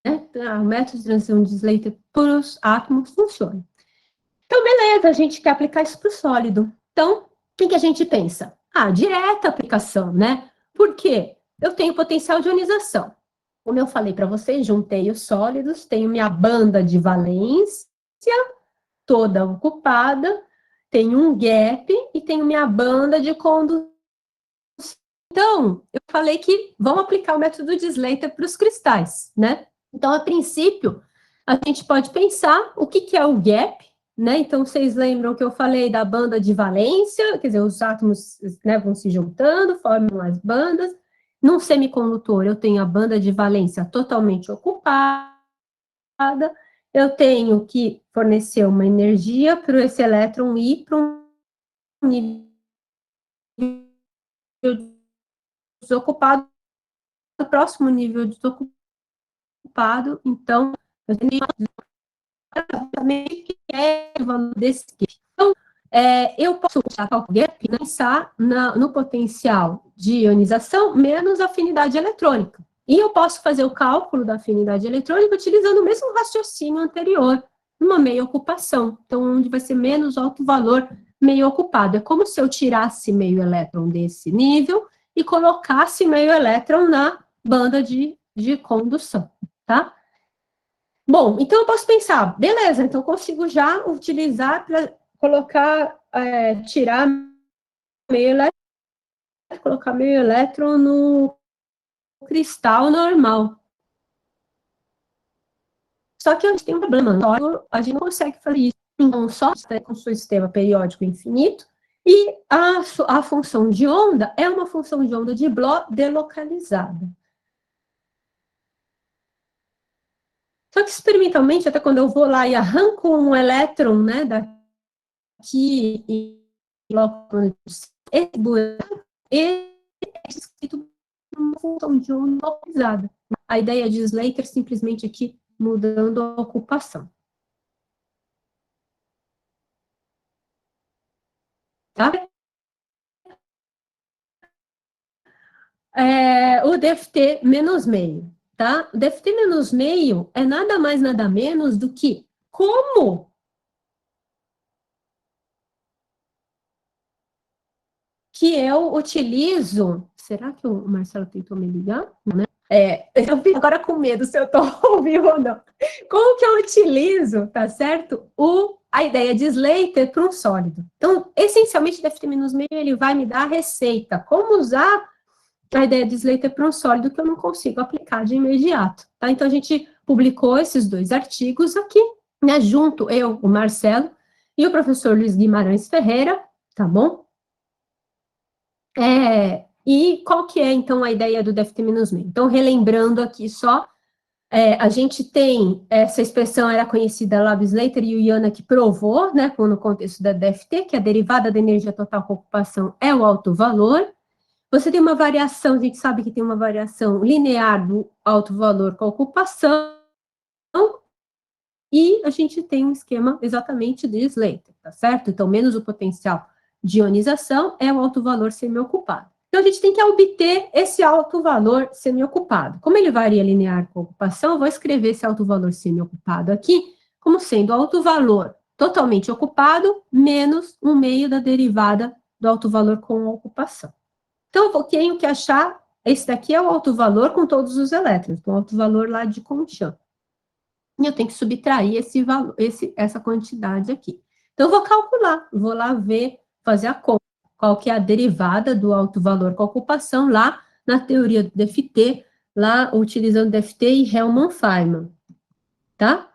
O método de transição de Slater para os átomos funciona. Então, beleza, a gente quer aplicar isso para o sólido. Então, o que a gente pensa? Direta aplicação, né? Por quê? Eu tenho potencial de ionização. Como eu falei para vocês, juntei os sólidos, tenho minha banda de valência toda ocupada, tenho um gap e tenho minha banda de condução. Então, eu falei que vamos aplicar o método de Slater para os cristais, né? Então, a princípio, a gente pode pensar o que é o gap, né? Então, vocês lembram que eu falei da banda de valência, quer dizer, os átomos, né, vão se juntando, formam as bandas. Num semicondutor, eu tenho a banda de valência totalmente ocupada, eu tenho que fornecer uma energia para esse elétron ir para um nível desocupado, o próximo nível desocupado, então, eu tenho exatamente o que é o valor desse. Então, eu posso pensar no potencial de ionização menos afinidade eletrônica. E eu posso fazer o cálculo da afinidade eletrônica utilizando o mesmo raciocínio anterior, uma meia ocupação. Então, onde vai ser menos alto valor meio ocupado. É como se eu tirasse meio elétron desse nível e colocasse meio elétron na banda de condução, tá? Bom, então eu posso pensar, beleza, então eu consigo já utilizar para colocar, tirar meio elétron, colocar meio elétron no cristal normal. Só que a gente tem um problema, a gente não consegue fazer isso. Então, só com o sistema periódico infinito, e a função de onda é uma função de onda de Bloch delocalizada. Só que experimentalmente, até quando eu vou lá e arranco um elétron, né, daqui e coloco esse buraco, ele é escrito uma função de onda localizada. A ideia de Slater simplesmente aqui mudando a ocupação. Tá? O DFT menos meio, tá? O DFT menos meio é nada mais, nada menos do que como que eu utilizo... Será que o Marcelo tentou me ligar? Não, né? Eu fico agora com medo se eu estou ao vivo ou não. Como que eu utilizo, tá certo? A ideia de Slater para um sólido. Então, essencialmente, o DFT menos meio, ele vai me dar a receita. Como usar a ideia de Slater para um sólido que eu não consigo aplicar de imediato, tá? Então, a gente publicou esses 2 artigos aqui, né? Junto, eu, o Marcelo, e o professor Luiz Guimarães Ferreira, tá bom? E qual que é, então, a ideia do DFT-meio? Então, relembrando aqui só, a gente tem, essa expressão era conhecida lá do Slater e o Yana que provou, né, no contexto da DFT, que a derivada da energia total com ocupação é o alto valor. Você tem uma variação, a gente sabe que tem uma variação linear do alto valor com a ocupação, e a gente tem um esquema exatamente de Slater, tá certo? Então, menos o potencial de ionização é o alto valor semi-ocupado. Então, a gente tem que obter esse alto valor semi-ocupado. Como ele varia linear com a ocupação, eu vou escrever esse alto valor semi-ocupado aqui como sendo alto valor totalmente ocupado menos 1/2 da derivada do alto valor com a ocupação. Então, eu tenho que achar, esse daqui é o alto valor com todos os elétrons, então, o alto valor lá de Conchamp. E eu tenho que subtrair essa quantidade aqui. Então, eu vou calcular, vou lá ver, fazer a conta, qual que é a derivada do alto valor com a ocupação lá na teoria do DFT, lá utilizando DFT e Hellman-Feynman, tá?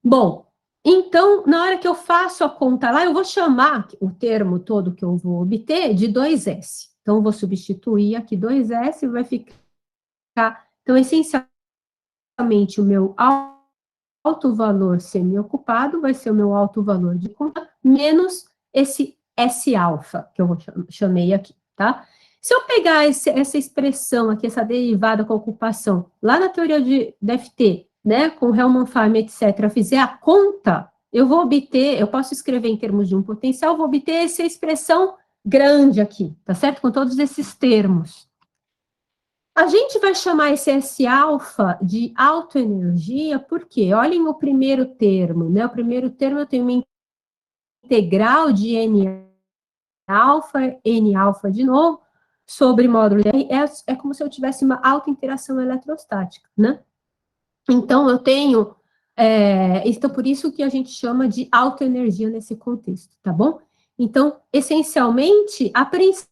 Bom, então, na hora que eu faço a conta lá, eu vou chamar o termo todo que eu vou obter de 2S. Então, eu vou substituir aqui 2S e vai ficar... Então, essencialmente, o meu alto valor semi-ocupado vai ser o meu alto valor de conta, menos esse S-alfa, que eu chamei aqui, tá? Se eu pegar essa expressão aqui, essa derivada com a ocupação, lá na teoria de DFT, né, com Hellman-Feynman, etc., fizer a conta, eu vou obter, eu posso escrever em termos de um potencial, vou obter essa expressão grande aqui, tá certo? Com todos esses termos. A gente vai chamar esse S-alfa de autoenergia, porque, olhem o primeiro termo, né? O primeiro termo eu tenho uma integral de N-alfa de novo, sobre módulo R, é como se eu tivesse uma alta interação eletrostática, né? Então, eu tenho, então, por isso que a gente chama de autoenergia nesse contexto, tá bom? Então, essencialmente, a princípio,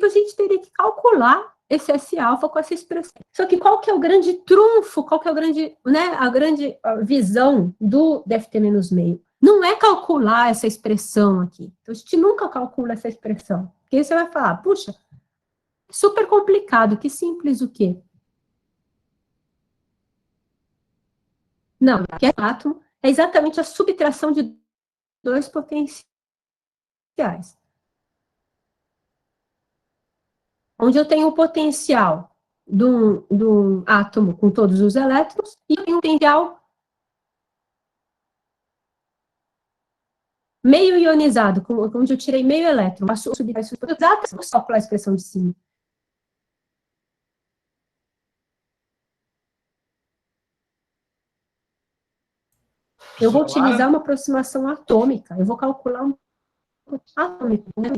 a gente teria que calcular esse S-alfa com essa expressão. Só que qual que é o grande trunfo, qual que é o grande, né, a grande visão do DFT-meio? Não é calcular essa expressão aqui. Então, a gente nunca calcula essa expressão. Porque aí você vai falar, puxa, super complicado, que simples o quê? Não, que é átomo, é exatamente a subtração de 2 potenciais. Onde eu tenho o potencial de um átomo com todos os elétrons, e eu tenho o potencial meio ionizado, onde eu tirei meio elétron, passou a subir, exatamente, só calcular a expressão de cima. Eu vou utilizar uma aproximação atômica, eu vou calcular um atômico, né?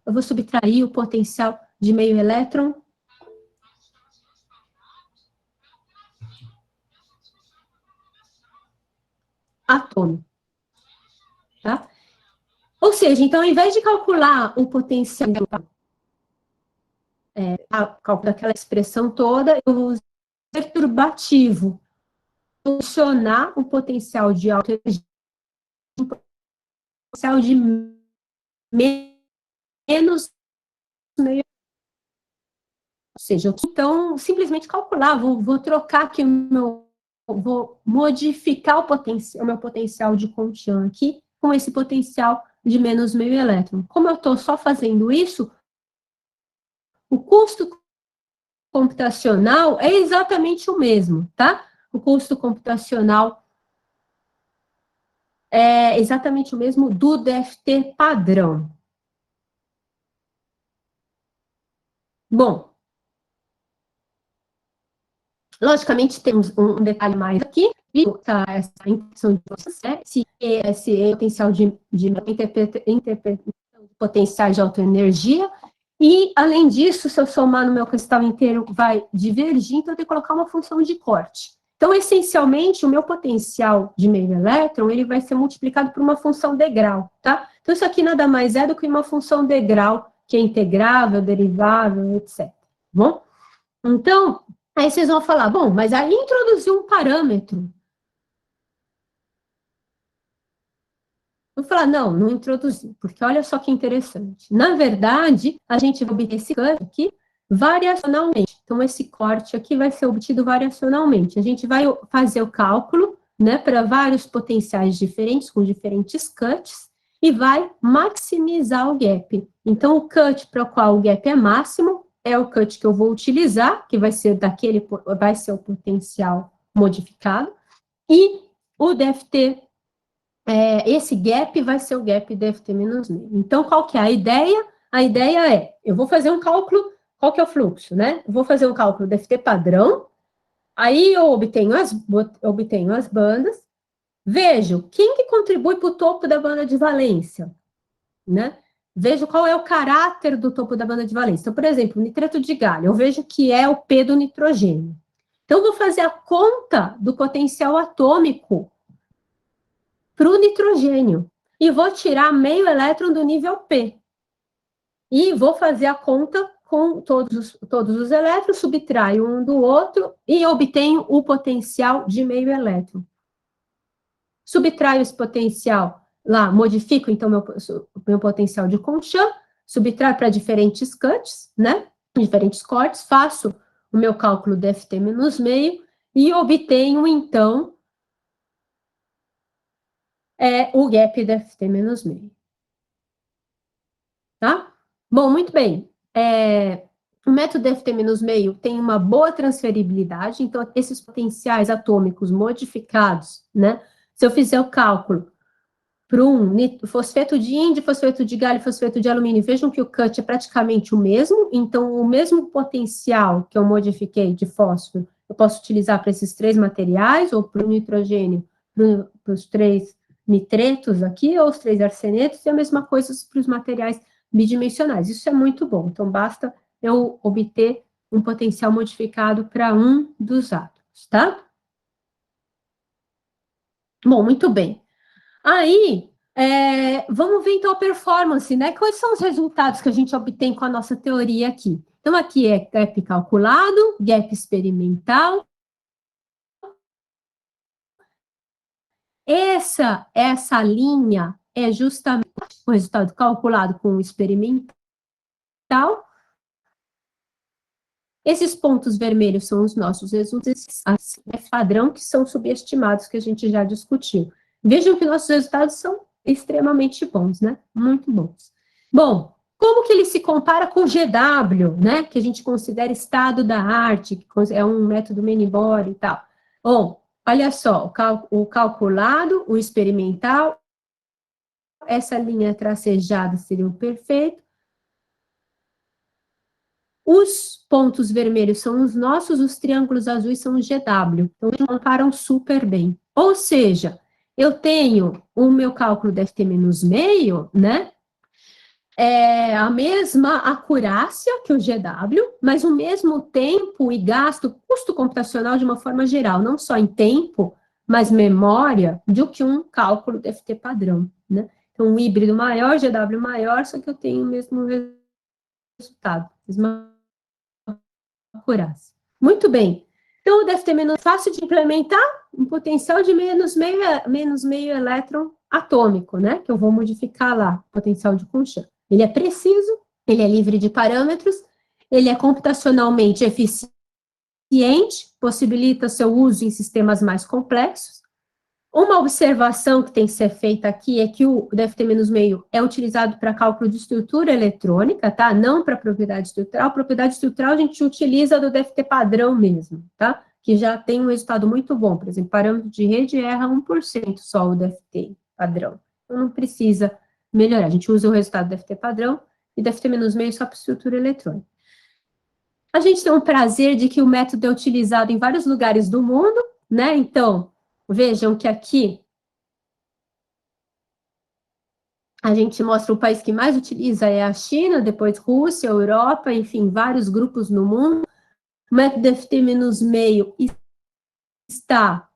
Eu vou subtrair o potencial de meio elétron atômico, tá? Ou seja, então, ao invés de calcular o potencial, calcular aquela expressão toda, eu vou usar perturbativo, funcionar o potencial de alta energia, o potencial de menos meio. Ou seja, então, simplesmente calcular, vou trocar aqui vou modificar o meu potencial de Contian aqui com esse potencial de menos meio elétron. Como eu estou só fazendo isso, o custo computacional é exatamente o mesmo, tá? O custo computacional é exatamente o mesmo do DFT padrão. Bom, logicamente temos um detalhe mais aqui, essa intenção de vocês, né? Se esse potencial de interpretação de potenciais de autoenergia, e, além disso, se eu somar no meu cristal inteiro, vai divergir, então eu tenho que colocar uma função de corte. Então, essencialmente, o meu potencial de meio elétron, ele vai ser multiplicado por uma função degrau, tá? Então, isso aqui nada mais é do que uma função degrau, que é integrável, derivável, etc. Bom? Então, aí vocês vão falar, bom, mas aí introduziu um parâmetro. Eu vou falar, não introduzi, porque olha só que interessante. Na verdade, a gente vai obter esse cut aqui variacionalmente. Então, esse corte aqui vai ser obtido variacionalmente. A gente vai fazer o cálculo, né, para vários potenciais diferentes, com diferentes cuts, e vai maximizar o gap. Então, o cut para o qual o gap é máximo é o cut que eu vou utilizar, que vai ser vai ser o potencial modificado, e o DFT esse gap vai ser o gap DFT menos meio. Então, qual que é a ideia? A ideia é, eu vou fazer um cálculo, qual que é o fluxo, né? Eu vou fazer um cálculo DFT padrão, aí eu obtenho as bandas, vejo quem que contribui para o topo da banda de valência, né? Vejo qual é o caráter do topo da banda de valência. Então, por exemplo, o nitreto de galho, eu vejo que é o P do nitrogênio. Então, eu vou fazer a conta do potencial atômico para o nitrogênio. E vou tirar meio elétron do nível P. E vou fazer a conta com todos os elétrons, subtraio um do outro e obtenho o potencial de meio elétron. Subtraio esse potencial lá, modifico então meu potencial de Contian, subtraio para diferentes cuts, né? Diferentes cortes, faço o meu cálculo DFT menos meio e obtenho então o gap DFT menos meio. Tá? Bom, muito bem. O método DFT menos meio tem uma boa transferibilidade, então esses potenciais atômicos modificados, né? Se eu fizer o cálculo para um fosfeto de índio, fosfeto de galho, fosfeto de alumínio, vejam que o cut é praticamente o mesmo, então o mesmo potencial que eu modifiquei de fósforo, eu posso utilizar para esses três materiais, ou para o nitrogênio, para os três nitretos aqui, ou os três arsenetos, e a mesma coisa para os materiais bidimensionais. Isso é muito bom, então basta eu obter um potencial modificado para um dos átomos, tá? Bom, muito bem. Aí, vamos ver então a performance, né? Quais são os resultados que a gente obtém com a nossa teoria aqui? Então, aqui é gap calculado, gap experimental. Essa linha é justamente o resultado calculado com o experimental. Esses pontos vermelhos são os nossos resultados padrão, que são subestimados, que a gente já discutiu. Vejam que nossos resultados são extremamente bons, né? Muito bons. Bom, como que ele se compara com o GW, né? Que a gente considera estado da arte, que é um método Menibor e tal. Bom, olha só, o calculado, o experimental essa linha tracejada seria o perfeito. Os pontos vermelhos são os nossos, os triângulos azuis são os GW. Então, eles comparam super bem. Ou seja, eu tenho o meu cálculo deve ter menos meio, né? É a mesma acurácia que o GW, mas o mesmo tempo e gasto, custo computacional de uma forma geral, não só em tempo, mas memória, do que um cálculo DFT padrão, né? Então, um híbrido maior, GW maior, só que eu tenho o mesmo resultado, mesma acurácia. Muito bem. Então, o DFT menos fácil de implementar, um potencial de menos meio elétron atômico, né? Que eu vou modificar lá, potencial de Kunchan. Ele é preciso, ele é livre de parâmetros, ele é computacionalmente eficiente, possibilita seu uso em sistemas mais complexos. Uma observação que tem que ser feita aqui é que o DFT-meio é utilizado para cálculo de estrutura eletrônica, tá? Não para propriedade estrutural. Propriedade estrutural a gente utiliza do DFT padrão mesmo, tá? Que já tem um resultado muito bom. Por exemplo, parâmetro de rede erra 1% só o DFT padrão. Então, não precisa melhorar. A gente usa o resultado do DFT padrão e DFT-meio só para estrutura eletrônica. A gente tem um prazer de que o método é utilizado em vários lugares do mundo, né? Então, vejam que aqui a gente mostra o país que mais utiliza é a China, depois Rússia, Europa, enfim, vários grupos no mundo. O método DFT-meio está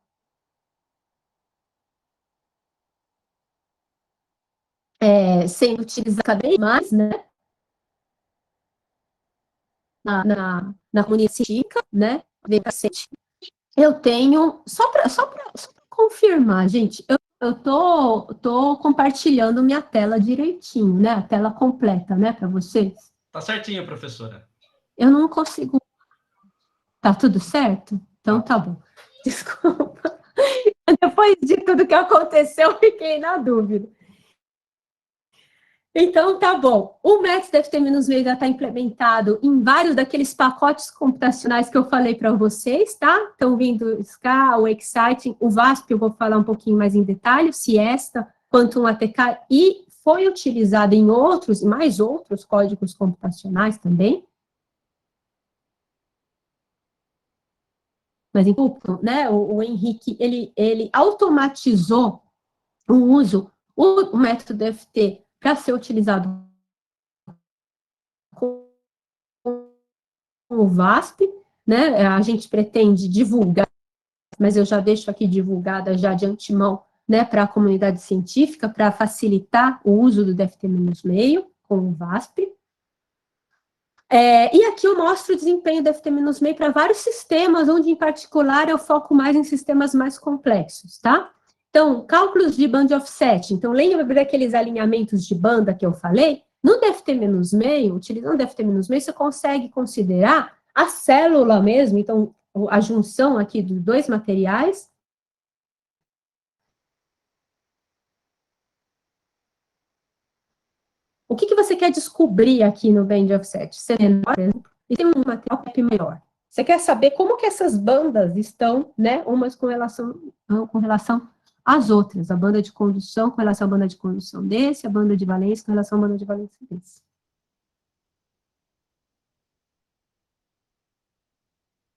sendo utilizado cada vez mais, né? Na comunidade científica, né? Eu tenho, só para confirmar, gente, eu tô compartilhando minha tela direitinho, né? A tela completa, né, para vocês. Tá certinho, professora. Eu não consigo. Tá tudo certo? Então tá bom. Desculpa. Depois de tudo que aconteceu, eu fiquei na dúvida. Então, tá bom. O método DFT-meio já está implementado em vários daqueles pacotes computacionais que eu falei para vocês, tá? Estão vindo o SCA, o Exciting, o VASP, eu vou falar um pouquinho mais em detalhe, o Siesta, Quantum ATK, e foi utilizado em outros, mais outros códigos computacionais também. Mas em né, o Henrique, ele automatizou o uso, o método DFT para ser utilizado com o VASP, né? A gente pretende divulgar, mas eu já deixo aqui divulgada já de antemão, né, para a comunidade científica, para facilitar o uso do DFT-meio com o VASP. E aqui eu mostro o desempenho do DFT-meio para vários sistemas, onde, em particular, eu foco mais em sistemas mais complexos, tá? Então, cálculos de band offset. Então, lembra daqueles alinhamentos de banda que eu falei? No DFT-meio, utilizando o DFT-meio, você consegue considerar a célula mesmo, então, a junção aqui dos dois materiais. O que você quer descobrir aqui no band offset? Se é menor, por exemplo, e tem um material que é maior. Você quer saber como que essas bandas estão, né, umas com relação às outras. A banda de condução com relação à banda de condução desse, a banda de valência com relação à banda de valência desse.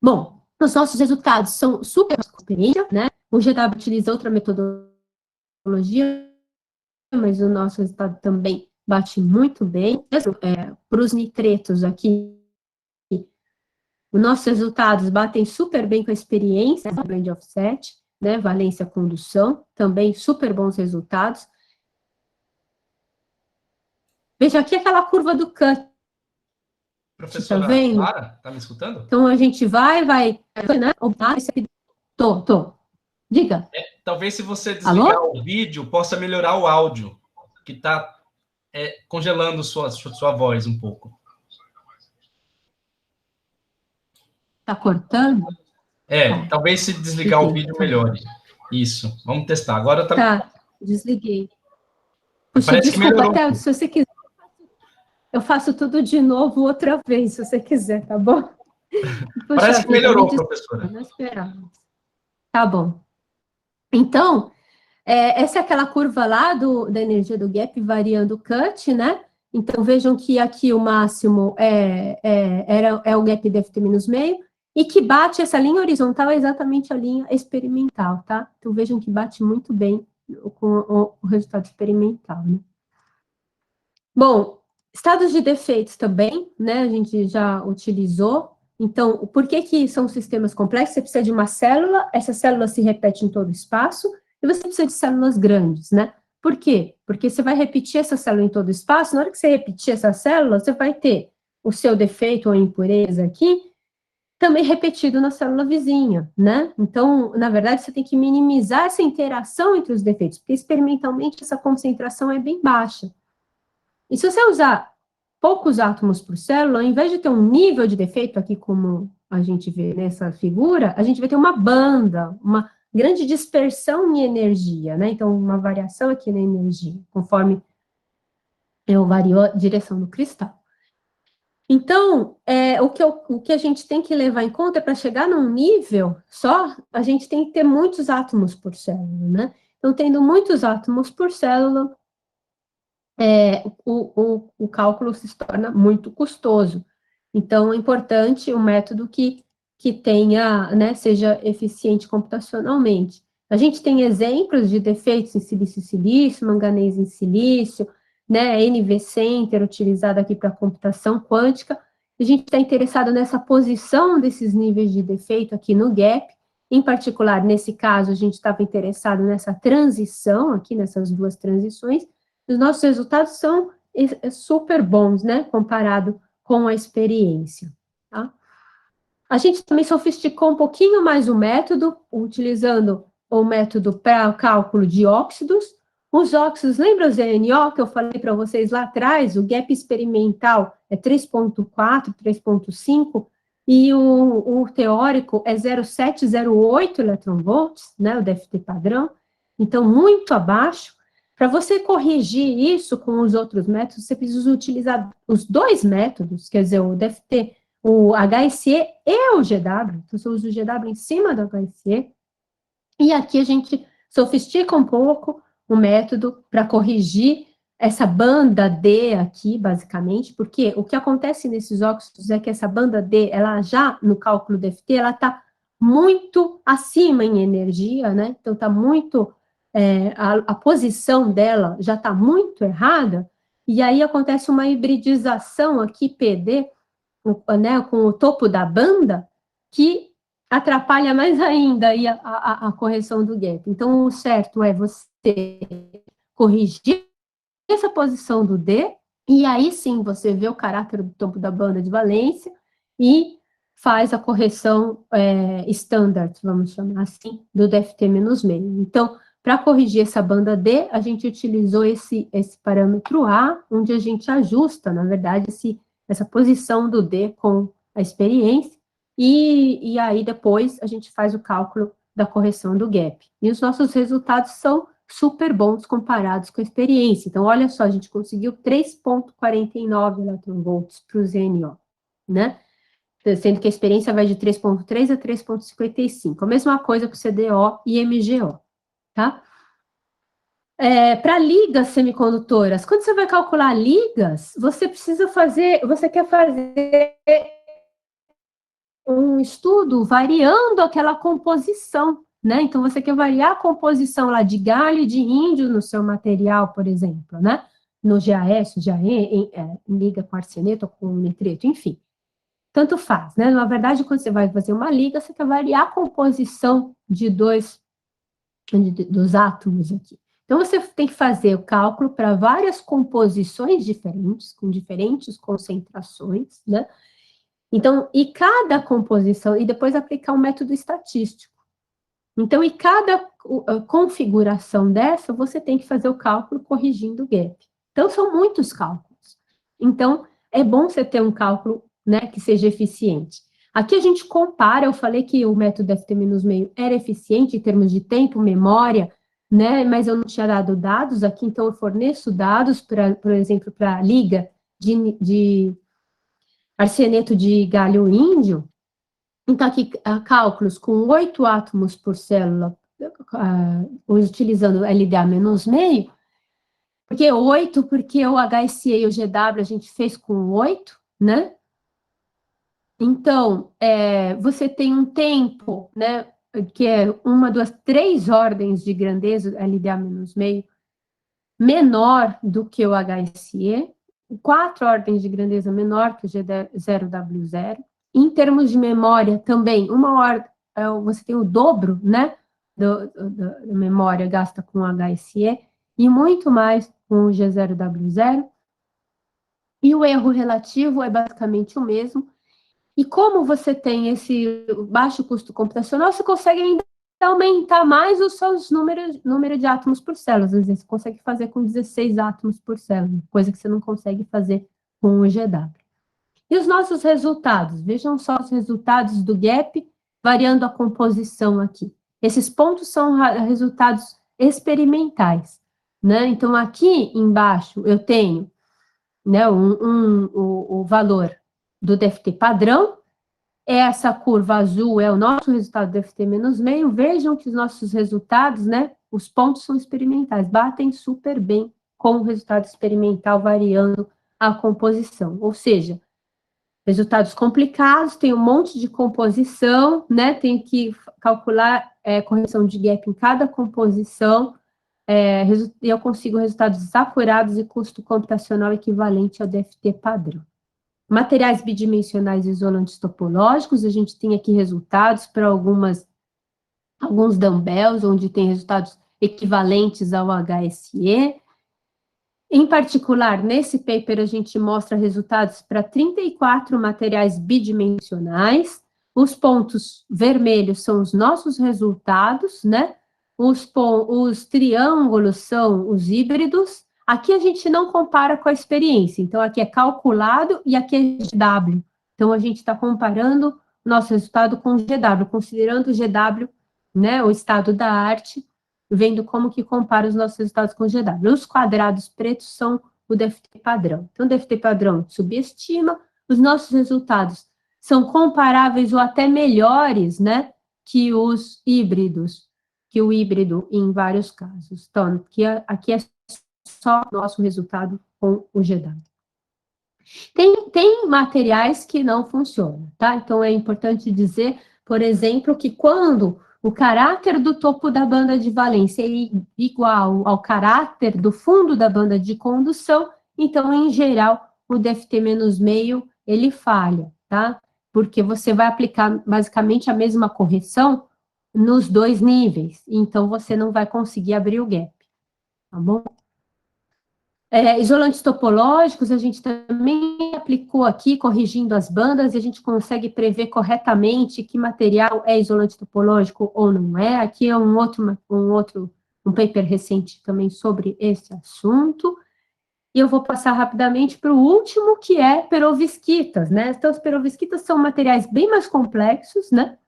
Bom, os nossos resultados são super experiência, né? O GW utiliza outra metodologia, mas o nosso resultado também bate muito bem. Para os nitretos aqui, os nossos resultados batem super bem com a experiência do band offset, né? Valência condução, também super bons resultados. Veja aqui aquela curva do Cut. Professora tá vendo? Clara, tá me escutando? Então a gente vai, né? Tô. Diga. Talvez se você desligar o vídeo, possa melhorar o áudio, que está congelando sua voz um pouco. Tá cortando? Talvez se desligar o vídeo melhore. Isso, vamos testar. Agora tá, desliguei. Puxa, parece desculpa, que melhorou. até se você quiser, eu faço tudo de novo outra vez, se você quiser, tá bom? Puxa, parece que melhorou, professora. Não esperava. Tá bom. Então, Essa é aquela curva lá da energia do gap variando o cut, né? Então, vejam que aqui o máximo é o gap DFT menos meio, e que bate essa linha horizontal é exatamente a linha experimental, tá? Então, vejam que bate muito bem com o resultado experimental, né? Bom, estados de defeitos também, né? A gente já utilizou. Então, por que são sistemas complexos? Você precisa de uma célula, essa célula se repete em todo o espaço, e você precisa de células grandes, né? Por quê? Porque você vai repetir essa célula em todo o espaço, na hora que você repetir essa célula, você vai ter o seu defeito ou impureza aqui, também repetido na célula vizinha, né? Então, na verdade, você tem que minimizar essa interação entre os defeitos, porque experimentalmente essa concentração é bem baixa. E se você usar poucos átomos por célula, ao invés de ter um nível de defeito aqui, como a gente vê nessa figura, a gente vai ter uma banda, uma grande dispersão em energia, né? Então, uma variação aqui na energia, conforme eu vario a direção do cristal. Então, o que a gente tem que levar em conta é para chegar num nível só, a gente tem que ter muitos átomos por célula, né? Então, tendo muitos átomos por célula, o cálculo se torna muito custoso. Então, é importante um método que tenha, né, seja eficiente computacionalmente. A gente tem exemplos de defeitos em silício-silício, manganês em silício, né, NV Center, utilizado aqui para computação quântica. A gente está interessado nessa posição desses níveis de defeito aqui no gap. Em particular, nesse caso, a gente estava interessado nessa transição, aqui nessas duas transições. Os nossos resultados são super bons, né, comparado com a experiência, tá? A gente também sofisticou um pouquinho mais o método, utilizando o método para o cálculo de óxidos. Os óxidos, lembra o ZNO que eu falei para vocês lá atrás? O gap experimental é 3,4, 3,5, e o teórico é 0,708 eletronvolts, né, o DFT padrão, então muito abaixo. Para você corrigir isso com os outros métodos, você precisa utilizar os dois métodos, quer dizer, o DFT, o HSE e o GW, então você usa o GW em cima do HSE, e aqui a gente sofistica um pouco o método para corrigir essa banda D aqui, basicamente, porque o que acontece nesses óxidos é que essa banda D, ela já, no cálculo DFT, ela está muito acima em energia, né, então está muito... a posição dela já está muito errada, e aí acontece uma hibridização aqui, PD, né, com o topo da banda, que atrapalha mais ainda aí a correção do gap. Então, o certo é você corrigir essa posição do D, e aí sim você vê o caráter do topo da banda de valência e faz a correção standard, vamos chamar assim, do DFT-meio. Então, para corrigir essa banda D, a gente utilizou esse parâmetro A, onde a gente ajusta, na verdade, essa posição do D com a experiência, e aí depois a gente faz o cálculo da correção do gap. E os nossos resultados são super bons comparados com a experiência. Então, olha só, a gente conseguiu 3,49 eletronvolts para o ZNO, né? Sendo que a experiência vai de 3,3 a 3,55. A mesma coisa para o CDO e MGO, tá? Para ligas semicondutoras, quando você vai calcular ligas, você quer fazer um estudo variando aquela composição, né? Então, você quer variar a composição lá de galho e de índio no seu material, por exemplo, né? No GAS, GAE, em liga com arseneto ou com nitreto, enfim. Tanto faz, né? Na verdade, quando você vai fazer uma liga, você quer variar a composição dos átomos aqui. Então, você tem que fazer o cálculo para várias composições diferentes, com diferentes concentrações, né? Então, e cada composição, e depois aplicar um método estatístico. Então, e cada configuração dessa, você tem que fazer o cálculo corrigindo o gap. Então, são muitos cálculos. Então, é bom você ter um cálculo, né, que seja eficiente. Aqui a gente compara, eu falei que o método FT-meio era eficiente em termos de tempo, memória, né, mas eu não tinha dado dados aqui, então eu forneço dados, por exemplo, para a liga de arseneto de galho índio. Então, aqui, cálculos com 8 átomos por célula utilizando LDA menos meio, porque 8, porque o HSE e o GW a gente fez com 8, né? Então, você tem um tempo, né, que é uma, duas, 3 ordens de grandeza, LDA menos meio, menor do que o HSE, 4 ordens de grandeza menor que o G0W0. Em termos de memória, também, você tem o dobro, né, da memória gasta com o HSE, e muito mais com o G0W0. E o erro relativo é basicamente o mesmo. E como você tem esse baixo custo computacional, você consegue ainda aumentar mais os seus número de átomos por célula. Às vezes você consegue fazer com 16 átomos por célula, coisa que você não consegue fazer com o GW. E os nossos resultados? Vejam só os resultados do GAP, variando a composição aqui. Esses pontos são resultados experimentais, né? Então, aqui embaixo eu tenho, né, o valor do DFT padrão. Essa curva azul é o nosso resultado do DFT menos meio. Vejam que os nossos resultados, né, os pontos são experimentais, batem super bem com o resultado experimental variando a composição. Ou seja, resultados complicados, tem um monte de composição, né, tem que calcular correção de gap em cada composição, e eu consigo resultados desapurados e custo computacional equivalente ao DFT padrão. Materiais bidimensionais isolantes topológicos, a gente tem aqui resultados para alguns dumbbells, onde tem resultados equivalentes ao HSE. Em particular, nesse paper, a gente mostra resultados para 34 materiais bidimensionais. Os pontos vermelhos são os nossos resultados, né? Os triângulos são os híbridos. Aqui a gente não compara com a experiência, então aqui é calculado e aqui é GW. Então a gente está comparando nosso resultado com o GW, considerando o GW, né, o estado da arte, vendo como que compara os nossos resultados com o GW. Os quadrados pretos são o DFT padrão. Então, o DFT padrão subestima, os nossos resultados são comparáveis ou até melhores, né, que os híbridos, que o híbrido em vários casos. Então, aqui é só nosso resultado com o GW. Tem materiais que não funcionam, tá? Então, é importante dizer, por exemplo, que quando o caráter do topo da banda de valência é igual ao caráter do fundo da banda de condução, então, em geral, o DFT menos meio, ele falha, tá? Porque você vai aplicar basicamente a mesma correção nos 2 níveis, então você não vai conseguir abrir o gap, tá bom? Isolantes topológicos, a gente também aplicou aqui, corrigindo as bandas, e a gente consegue prever corretamente que material é isolante topológico ou não é. Aqui é um paper recente também sobre esse assunto. E eu vou passar rapidamente para o último, que é perovskitas, né? Então, os perovskitas são materiais bem mais complexos, né?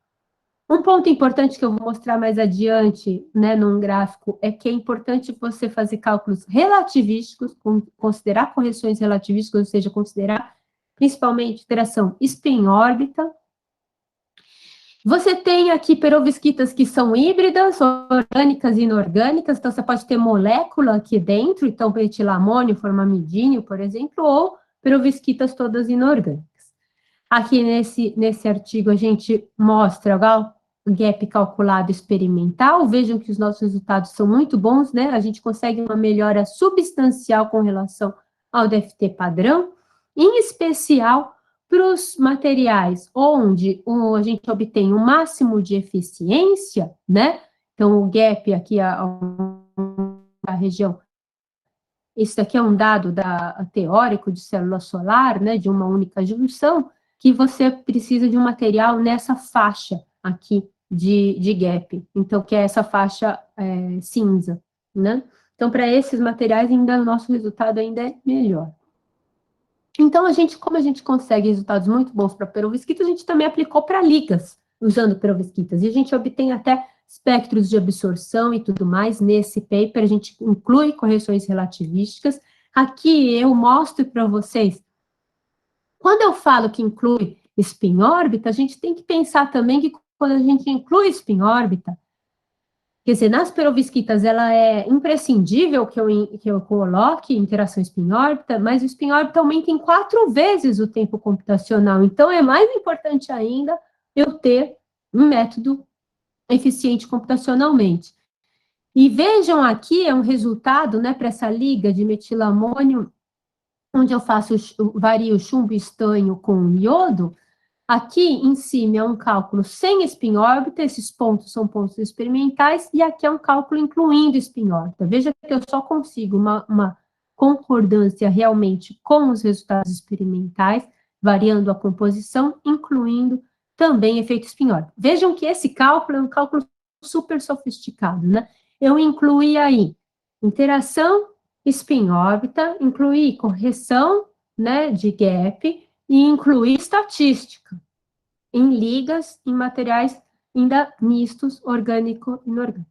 Um ponto importante que eu vou mostrar mais adiante, né, num gráfico, é que é importante você fazer cálculos relativísticos, considerar correções relativísticas, ou seja, considerar principalmente interação spin-órbita. Você tem aqui perovskitas que são híbridas, orgânicas e inorgânicas, então você pode ter molécula aqui dentro, então etilamônio, formamidínio, por exemplo, ou perovskitas todas inorgânicas. Aqui nesse artigo a gente mostra o gap calculado experimental. Vejam que os nossos resultados são muito bons, né? A gente consegue uma melhora substancial com relação ao DFT padrão, em especial para os materiais onde a gente obtém o máximo de eficiência, né? Então, o gap aqui, a região, isso aqui é um dado teórico de célula solar, né? De uma única junção, que você precisa de um material nessa faixa aqui de gap, então, que é essa faixa cinza, né? Então, para esses materiais, ainda o nosso resultado ainda é melhor. Então, como a gente consegue resultados muito bons para perovskitas, a gente também aplicou para ligas, usando perovskitas, e a gente obtém até espectros de absorção e tudo mais. Nesse paper, a gente inclui correções relativísticas. Aqui eu mostro para vocês, quando eu falo que inclui spin-órbita, a gente tem que pensar também que quando a gente inclui spin-órbita, Quer dizer, nas perovskitas, ela é imprescindível que eu coloque interação spin-órbita, mas o spin-órbita aumenta em 4 vezes o tempo computacional. Então, é mais importante ainda eu ter um método eficiente computacionalmente. E vejam aqui, é um resultado, né, para essa liga de metilamônio, onde eu vario chumbo e estanho com iodo. Aqui em cima é um cálculo sem spin-órbita, esses pontos são pontos experimentais, e aqui é um cálculo incluindo spin-órbita. Veja que eu só consigo uma concordância realmente com os resultados experimentais, variando a composição, incluindo também efeito spin-órbita. Vejam que esse cálculo é um cálculo super sofisticado, né? Eu incluí aí interação spin-órbita, incluí correção, né, de gap, e incluir estatística em ligas em materiais ainda mistos, orgânico e inorgânico.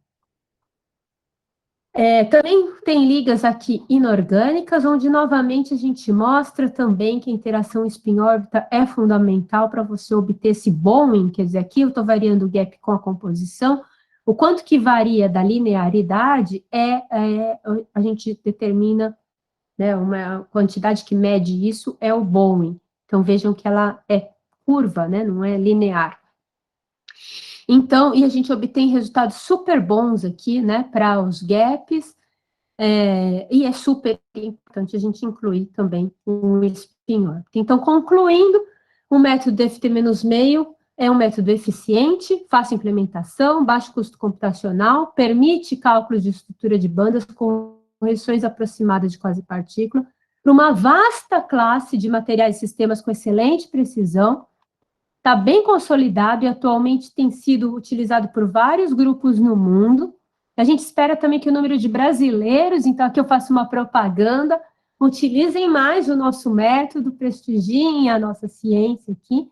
Também tem ligas aqui inorgânicas, onde novamente a gente mostra também que a interação spin-órbita é fundamental para você obter esse bonding, quer dizer, aqui eu estou variando o gap com a composição, o quanto que varia da linearidade a gente determina, né, uma quantidade que mede isso é o bonding. Então, vejam que ela é curva, né, não é linear. Então, e a gente obtém resultados super bons aqui, né, para os gaps, e é super importante a gente incluir também um spin-órbita. Então, concluindo, o método DFT-meio é um método eficiente, fácil implementação, baixo custo computacional, permite cálculos de estrutura de bandas com correções aproximadas de quasi-partícula, para uma vasta classe de materiais e sistemas com excelente precisão, está bem consolidado e atualmente tem sido utilizado por vários grupos no mundo. A gente espera também que o número de brasileiros, então aqui eu faço uma propaganda, utilizem mais o nosso método, prestigiem a nossa ciência aqui.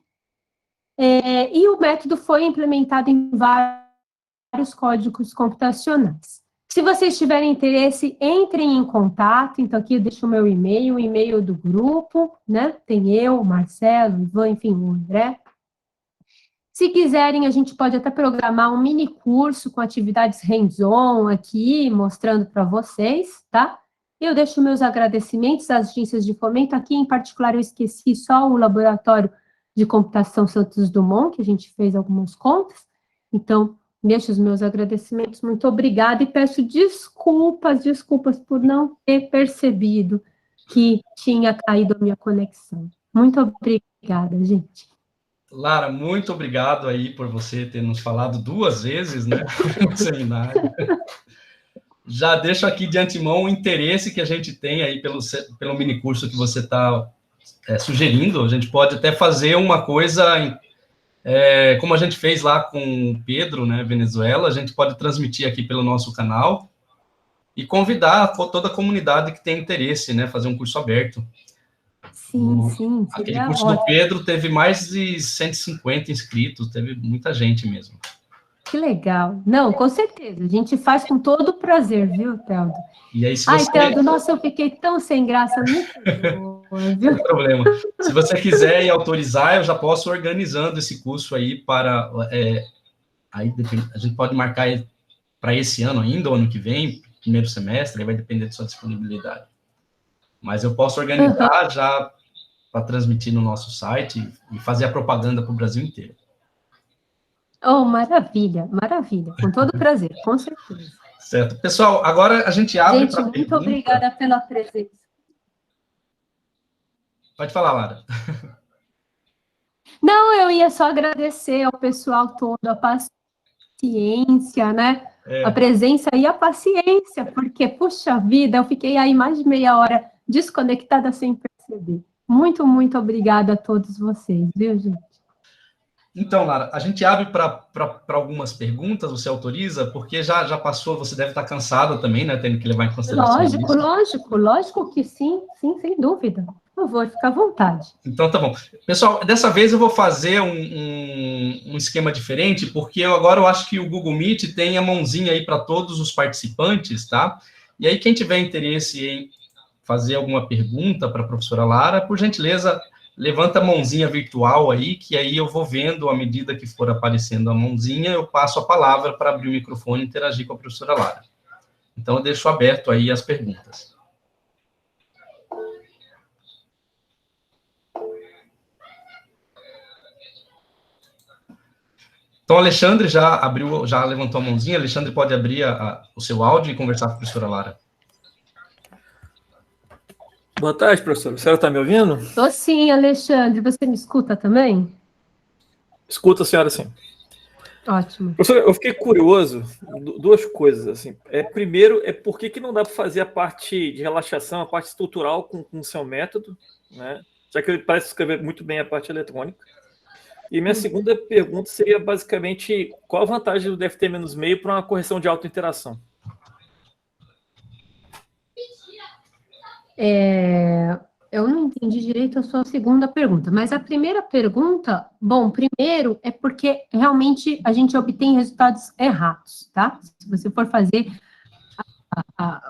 E o método foi implementado em vários códigos computacionais. Se vocês tiverem interesse, entrem em contato. Então, aqui eu deixo o meu e-mail, o e-mail do grupo, né? Tem eu, o Marcelo, o Ivan, enfim, o André. Se quiserem, a gente pode até programar um mini curso com atividades hands-on aqui, mostrando para vocês, tá? Eu deixo meus agradecimentos às agências de fomento. Aqui, em particular, eu esqueci só o Laboratório de Computação Santos Dumont, que a gente fez algumas contas. Então, deixo os meus agradecimentos. Muito obrigada e peço desculpas por não ter percebido que tinha caído a minha conexão. Muito obrigada, gente. Lara, muito obrigado aí por você ter nos falado 2 vezes, né, no seminário. Já deixo aqui de antemão o interesse que a gente tem aí pelo minicurso que você está sugerindo. A gente pode até fazer uma coisa, como a gente fez lá com o Pedro, né, Venezuela, a gente pode transmitir aqui pelo nosso canal e convidar toda a comunidade que tem interesse, né, fazer um curso aberto. Sim. Aquele curso do Pedro teve mais de 150 inscritos, teve muita gente mesmo. Que legal. Não, com certeza. A gente faz com todo prazer, viu, Teldo? E aí, se você... Teldo, nossa, eu fiquei tão sem graça, muito boa, viu? Não tem problema. Se você quiser e autorizar, eu já posso organizando esse curso aí para... aí a gente pode marcar para esse ano ainda, ou ano que vem, primeiro semestre, aí vai depender da sua disponibilidade. Mas eu posso organizar já para transmitir no nosso site e fazer a propaganda para o Brasil inteiro. Oh, maravilha, com todo prazer, com certeza. Certo. Pessoal, agora a gente abre para pergunta. Muito obrigada pela presença. Pode falar, Lara. Não, eu ia só agradecer ao pessoal todo, a paciência, né? A presença e a paciência, porque, puxa vida, eu fiquei aí mais de meia hora desconectada sem perceber. Muito, muito obrigada a todos vocês, viu, gente? Então, Lara, a gente abre para algumas perguntas, você autoriza? Porque já passou, você deve estar cansada também, né? Tendo que levar em consideração Lógico que sim, sem dúvida. Por favor, fica à vontade. Então, tá bom. Pessoal, dessa vez eu vou fazer um esquema diferente, porque agora eu acho que o Google Meet tem a mãozinha aí para todos os participantes, tá? E aí, quem tiver interesse em fazer alguma pergunta para a professora Lara, por gentileza, levanta a mãozinha virtual aí, que aí eu vou vendo, à medida que for aparecendo a mãozinha, eu passo a palavra para abrir o microfone e interagir com a professora Lara. Então, eu deixo aberto aí as perguntas. Então, Alexandre já levantou a mãozinha. Alexandre, pode abrir o seu áudio e conversar com a professora Lara. Boa tarde, professor. A senhora está me ouvindo? Tô sim, Alexandre. Você me escuta também? Escuta, a senhora, sim. Ótimo. Professor, eu fiquei curioso, duas coisas, assim. Primeiro, por que não dá para fazer a parte de relaxação, a parte estrutural com o seu método, né? Já que ele parece escrever muito bem a parte eletrônica. E minha segunda pergunta seria, basicamente, qual a vantagem do DFT-meio para uma correção de auto-interação? Eu não entendi direito a sua segunda pergunta, mas a primeira pergunta, bom, primeiro é porque realmente a gente obtém resultados errados, tá? Se você for fazer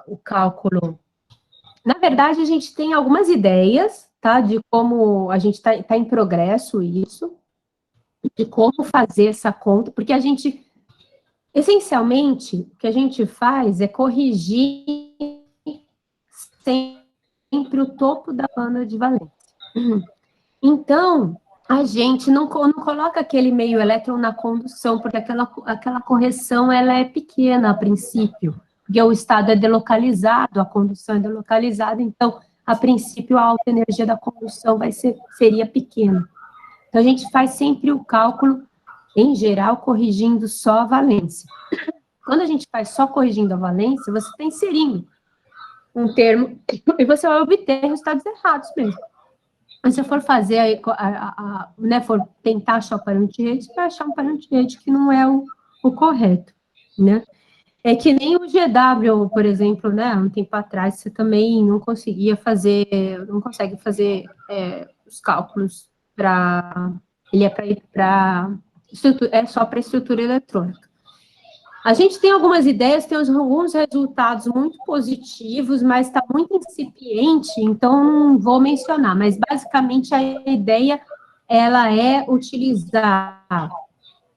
o cálculo. Na verdade, a gente tem algumas ideias, tá? De como a gente tá em progresso isso, de como fazer essa conta, porque a gente, essencialmente, o que a gente faz é corrigir sempre o topo da banda de valência. Então, a gente não coloca aquele meio elétron na condução, porque aquela correção ela é pequena a princípio, porque o estado é delocalizado, a condução é delocalizada, então, a princípio, a alta energia da condução seria pequena. Então, a gente faz sempre o cálculo, em geral, corrigindo só a valência. Quando a gente faz só corrigindo a valência, você está inserindo um termo, e você vai obter resultados errados mesmo. Mas se for fazer, né, for tentar achar o parâmetro de rede, você vai achar um parâmetro de rede que não é o correto, né? É que nem o GW, por exemplo, né, um tempo atrás, você também não consegue fazer os cálculos ele é só para estrutura eletrônica. A gente tem algumas ideias, tem alguns resultados muito positivos, mas está muito incipiente, então não vou mencionar. Mas, basicamente, a ideia, ela é utilizar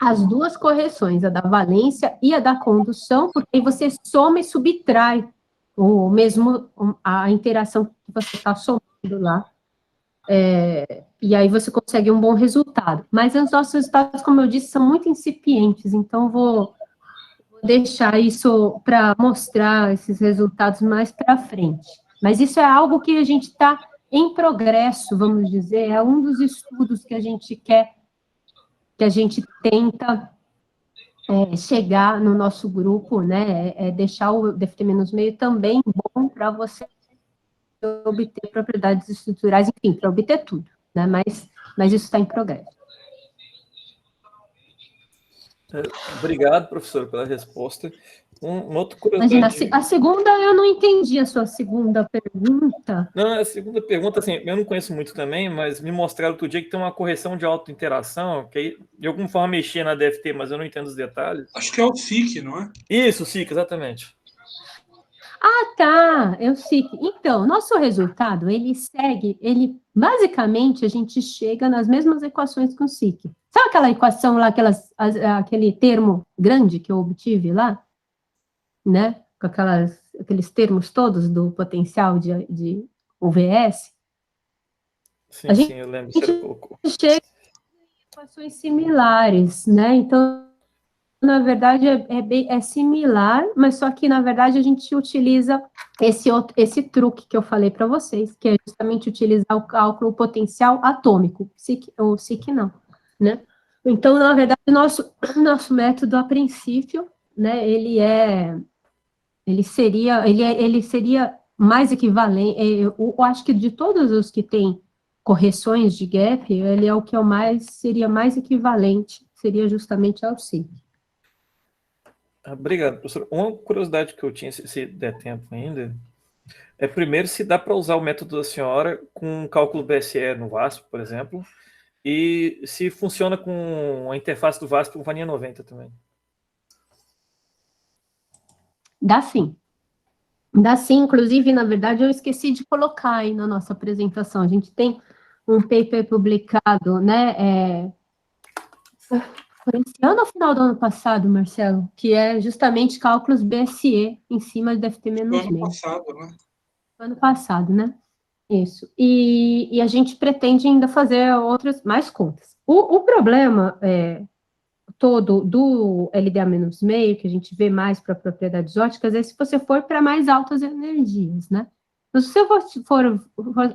as duas correções, a da valência e a da condução, porque aí você soma e subtrai a interação que você está somando lá. E aí você consegue um bom resultado. Mas os nossos resultados, como eu disse, são muito incipientes, então vou deixar isso para mostrar esses resultados mais para frente. Mas isso é algo que a gente está em progresso, vamos dizer, é um dos estudos que a gente quer, que a gente tenta chegar no nosso grupo, né, deixar o DFT-meio também bom para você obter propriedades estruturais, enfim, para obter tudo, né, mas isso está em progresso. Obrigado, professor, pela resposta. Uma outra curiosidade... Imagina, a segunda, eu não entendi a sua segunda pergunta. Não, a segunda pergunta, assim, eu não conheço muito também, mas me mostraram outro dia que tem uma correção de auto-interação, que aí, de alguma forma mexia na DFT, mas eu não entendo os detalhes. Acho que é o SIC, não é? Isso, SIC, exatamente. Ah, tá, eu sei. Então, nosso resultado, basicamente, a gente chega nas mesmas equações que o SIC. Sabe aquela equação lá, aquele termo grande que eu obtive lá? Né? Com aqueles termos todos do potencial de UVS? Sim, sim, eu lembro, você colocou. Chega em equações similares, né? Então, na verdade, é similar, mas só que, na verdade, a gente utiliza esse truque que eu falei para vocês, que é justamente utilizar o cálculo potencial atômico, o SIC não, né? Então, na verdade, nosso método, a princípio, né, ele seria mais equivalente, eu acho que de todos os que têm correções de gap, ele é o que seria mais equivalente, seria justamente ao SIC. Obrigado, professor. Uma curiosidade que eu tinha, se der tempo ainda, primeiro se dá para usar o método da senhora com cálculo BSE no VASP, por exemplo, e se funciona com a interface do VASP com Vania 90 também. Dá sim. Dá sim, inclusive, na verdade, eu esqueci de colocar aí na nossa apresentação. A gente tem um paper publicado, né, foi esse ano ou final do ano passado, Marcelo, que é justamente cálculos BSE em cima de FT menos Ano meio. passado, né? Ano passado, né? Isso. E a gente pretende ainda fazer outras, mais contas. O problema todo do LDA-meio, que a gente vê mais para propriedades óticas, é se você for para mais altas energias, né? Então, se você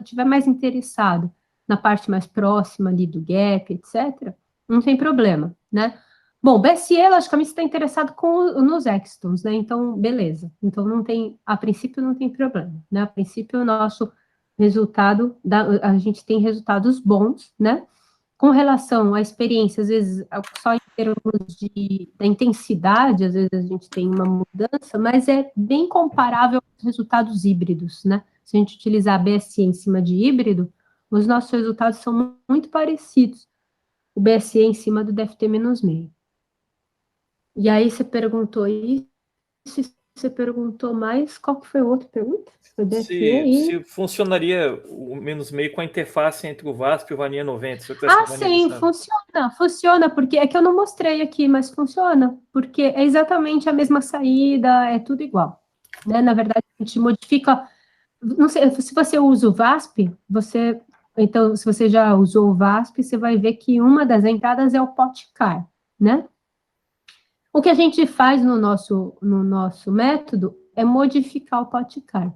tiver mais interessado na parte mais próxima ali do gap, etc., não tem problema, né? Bom, BSE, logicamente, está interessado nos extons, né? Então, beleza. Então, a princípio, não tem problema, né? A princípio, o nosso resultado, a gente tem resultados bons, né? Com relação à experiência, às vezes, só em termos da intensidade, às vezes a gente tem uma mudança, mas é bem comparável aos resultados híbridos, né? Se a gente utilizar a BSE em cima de híbrido, os nossos resultados são muito parecidos. O BSE em cima do DFT-meio. E aí você perguntou isso, você perguntou mais, qual que foi a outra pergunta? Foi BSE se funcionaria o menos meio com a interface entre o VASP e o Vania 90. Sim, funciona, porque é que eu não mostrei aqui, mas funciona, porque é exatamente a mesma saída, é tudo igual, né? Na verdade, a gente modifica, não sei, se você usa o VASP, então, se você já usou o VASP, você vai ver que uma das entradas é o POTCAR, né? O que a gente faz no nosso método é modificar o POTCAR,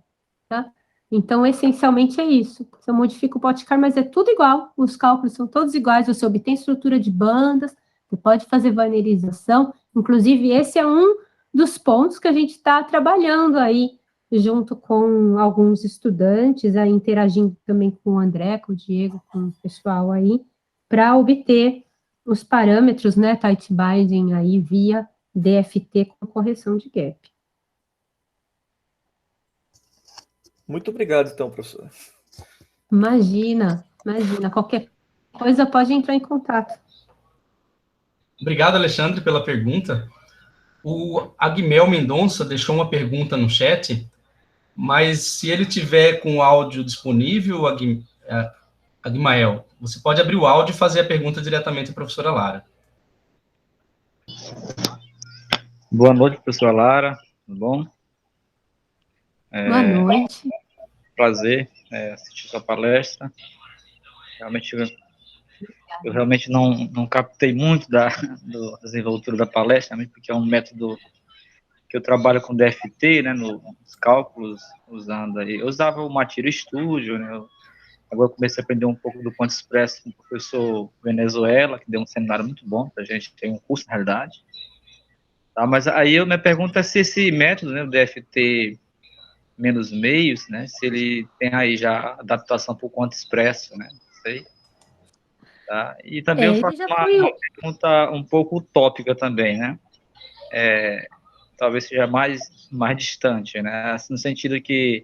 tá? Então, essencialmente é isso. Você modifica o POTCAR, mas é tudo igual, os cálculos são todos iguais, você obtém estrutura de bandas, você pode fazer vanerização, inclusive esse é um dos pontos que a gente está trabalhando aí, junto com alguns estudantes, aí interagindo também com o André, com o Diego, com o pessoal aí, para obter os parâmetros, né, tight binding aí via DFT com correção de gap. Muito obrigado, então, professor. Imagina. Qualquer coisa pode entrar em contato. Obrigado, Alexandre, pela pergunta. O Agmel Mendonça deixou uma pergunta no chat, mas se ele tiver com o áudio disponível, Agmael, você pode abrir o áudio e fazer a pergunta diretamente à professora Lara. Boa noite, professora Lara, tudo bom? Boa noite. Prazer assistir sua palestra. Eu realmente não captei muito da desenvoltura da palestra, porque é um método que eu trabalho com DFT, né, nos cálculos, eu usava o Matira Studio, né, agora comecei a aprender um pouco do Quant Express com o professor Venezuela, que deu um seminário muito bom para a gente, tem um curso, na realidade. Tá, mas aí minha pergunta é se esse método, né, o DFT menos meios, né, se ele tem aí já adaptação para o Quant Expresso, né, não sei. Tá? E também eu faço uma pergunta um pouco utópica também, né, talvez seja mais distante, né, no sentido que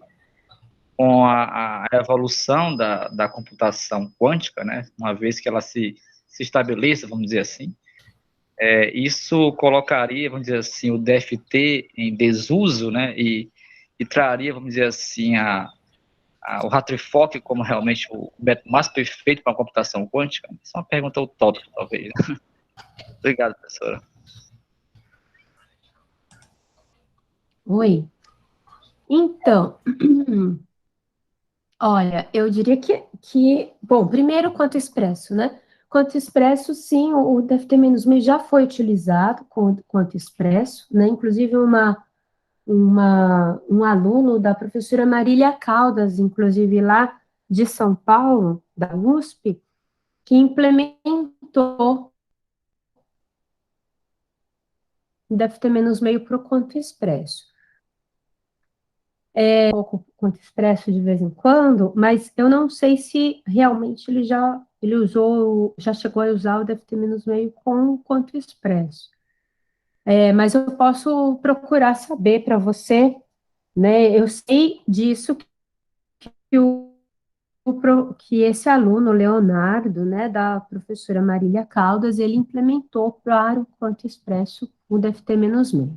com a evolução da computação quântica, né, uma vez que ela se estabeleça, vamos dizer assim, isso colocaria, vamos dizer assim, o DFT em desuso, né, e traria, vamos dizer assim, o Hartree-Fock como realmente o método mais perfeito para a computação quântica? Isso é uma pergunta utópica, talvez. Obrigado, professora. Oi. Então, olha, eu diria que bom, primeiro quanto expresso, né? Quanto expresso, sim, o DFT-meio já foi utilizado quanto expresso, né? Inclusive um aluno da professora Marília Caldas, inclusive lá de São Paulo, da USP, que implementou o DFT-meio para o quanto expresso. Um pouco quanto expresso de vez em quando, mas eu não sei se realmente ele já chegou a usar o DFT-meio com quanto expresso. Mas eu posso procurar saber para você, né? Eu sei disso que esse aluno, Leonardo, né, da professora Marília Caldas, ele implementou para o quanto expresso o DFT-meio.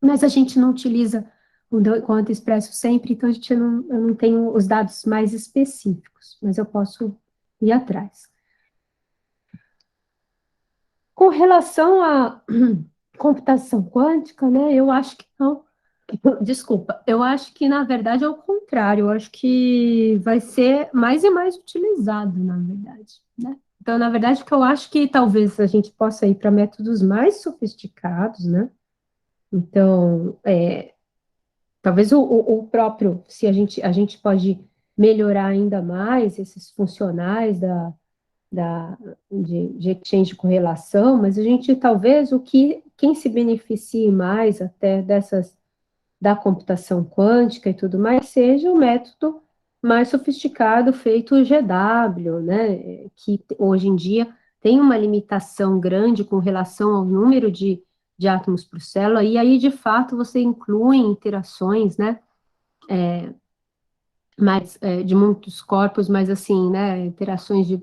Mas a gente não utiliza o quanto expresso sempre, então eu não tenho os dados mais específicos, mas eu posso ir atrás. Com relação à computação quântica, né, eu acho que não. Desculpa, eu acho que, na verdade, é o contrário. Eu acho que vai ser mais e mais utilizado, na verdade, né? Então, na verdade, o que eu acho que talvez a gente possa ir para métodos mais sofisticados, né? Então, talvez o próprio, se a gente pode melhorar ainda mais esses funcionais de exchange de correlação, mas a gente talvez quem se beneficie mais até da computação quântica e tudo mais seja o método mais sofisticado feito o GW, né, que hoje em dia tem uma limitação grande com relação ao número de átomos por célula, e aí, de fato, você inclui interações, né, de muitos corpos, mas assim, né, interações de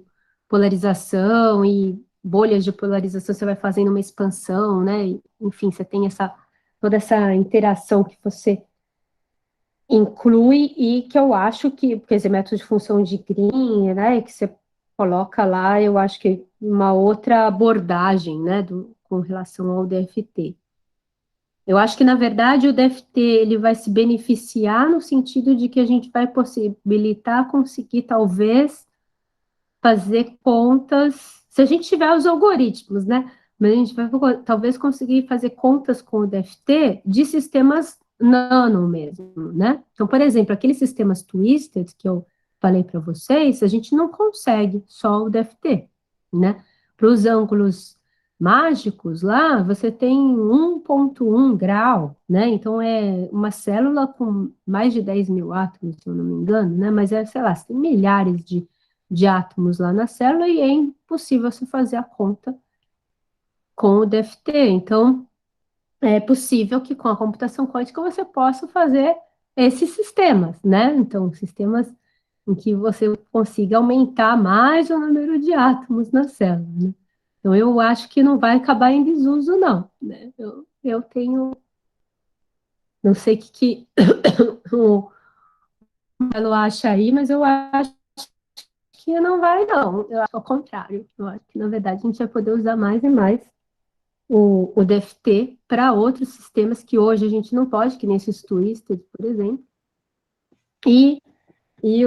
polarização e bolhas de polarização, você vai fazendo uma expansão, né, enfim, você tem toda essa interação que você inclui e que eu acho que, quer dizer, método de função de Green, né, que você coloca lá, eu acho que uma outra abordagem, né, com relação ao DFT. Eu acho que, na verdade, o DFT ele vai se beneficiar no sentido de que a gente vai possibilitar conseguir, talvez, fazer contas, se a gente tiver os algoritmos, né? Mas a gente vai talvez conseguir fazer contas com o DFT de sistemas nano mesmo, né? Então, por exemplo, aqueles sistemas twisted que eu falei para vocês, a gente não consegue só o DFT, né? Para os ângulos mágicos lá, você tem 1,1 grau, né? Então, é uma célula com mais de 10 mil átomos, se eu não me engano, né? Mas sei lá, você tem milhares de átomos lá na célula e é impossível você fazer a conta com o DFT. Então, é possível que com a computação quântica você possa fazer esses sistemas, né? Então, sistemas em que você consiga aumentar mais o número de átomos na célula, né? Então, eu acho que não vai acabar em desuso, não, né? Eu tenho... Não sei o que o Marcelo acha aí, mas eu acho que não vai, não. Eu acho ao contrário. Eu acho que, na verdade, a gente vai poder usar mais e mais o DFT para outros sistemas que hoje a gente não pode, que nem esses Twisted, por exemplo. E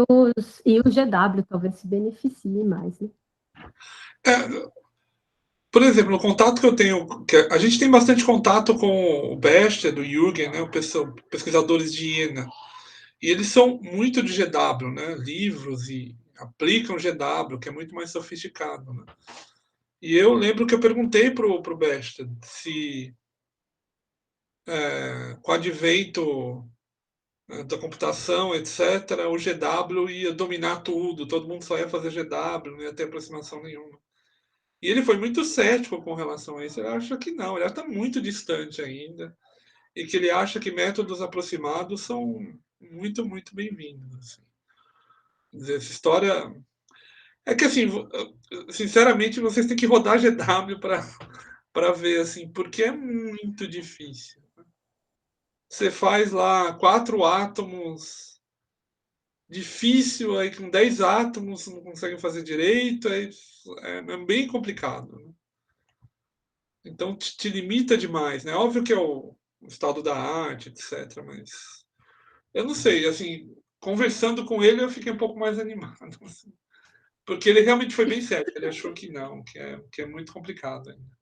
o GW talvez se beneficie mais, né? Por exemplo, o contato que eu tenho, a gente tem bastante contato com o Bester, do Jürgen, né, pesquisadores de Iena, e eles são muito de GW, né, livros e aplicam GW, que é muito mais sofisticado, né. E eu lembro que eu perguntei pro Bester se com o advento da computação, etc., o GW ia dominar tudo, todo mundo só ia fazer GW, não ia ter aproximação nenhuma. E ele foi muito cético com relação a isso. Ele acha que não, ele está muito distante ainda. E que ele acha que métodos aproximados são muito, muito bem-vindos. Assim. Essa história. É que, assim, sinceramente, vocês têm que rodar GW para ver, assim, porque é muito difícil. Você faz lá 4 átomos, difícil, aí com 10 átomos não consegue fazer direito, aí é bem complicado. Né? Então te limita demais, né? Óbvio que é o estado da arte, etc. Mas eu não sei, assim, conversando com ele eu fiquei um pouco mais animado, assim, porque ele realmente foi bem sério. Ele achou que não, que é muito complicado ainda.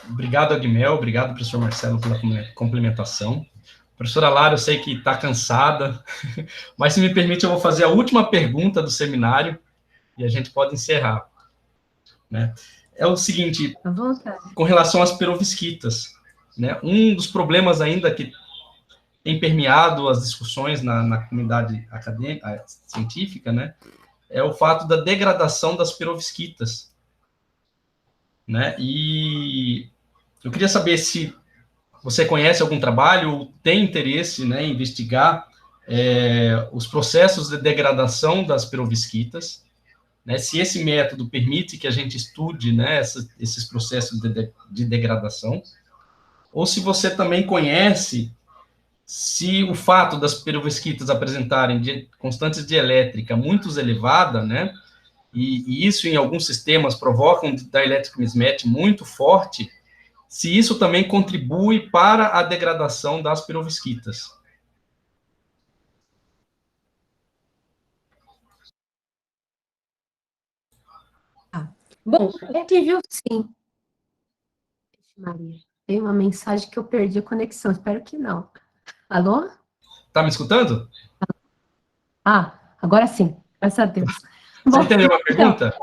Obrigado, Agmel. Obrigado, professor Marcelo, pela complementação. Professora Lara, eu sei que está cansada, mas se me permite, eu vou fazer a última pergunta do seminário e a gente pode encerrar. Né? É o seguinte, com relação às perovskitas, né? Um dos problemas ainda que tem permeado as discussões na comunidade acadêmica, científica, né? É o fato da degradação das perovskitas. Né? E eu queria saber se você conhece algum trabalho ou tem interesse, né, em investigar os processos de degradação das perovskitas, né, se esse método permite que a gente estude, né, esses processos de degradação, ou se você também conhece se o fato das perovskitas apresentarem constantes de elétrica muito elevada, né, e isso em alguns sistemas provoca um dielectric mismatch muito forte, se isso também contribui para a degradação das perovskitas. Bom, a gente viu sim. Maria, tem uma mensagem que eu perdi a conexão, espero que não. Alô? Tá me escutando? Ah, agora sim, graças a Deus. Você Bom, entendeu a pergunta?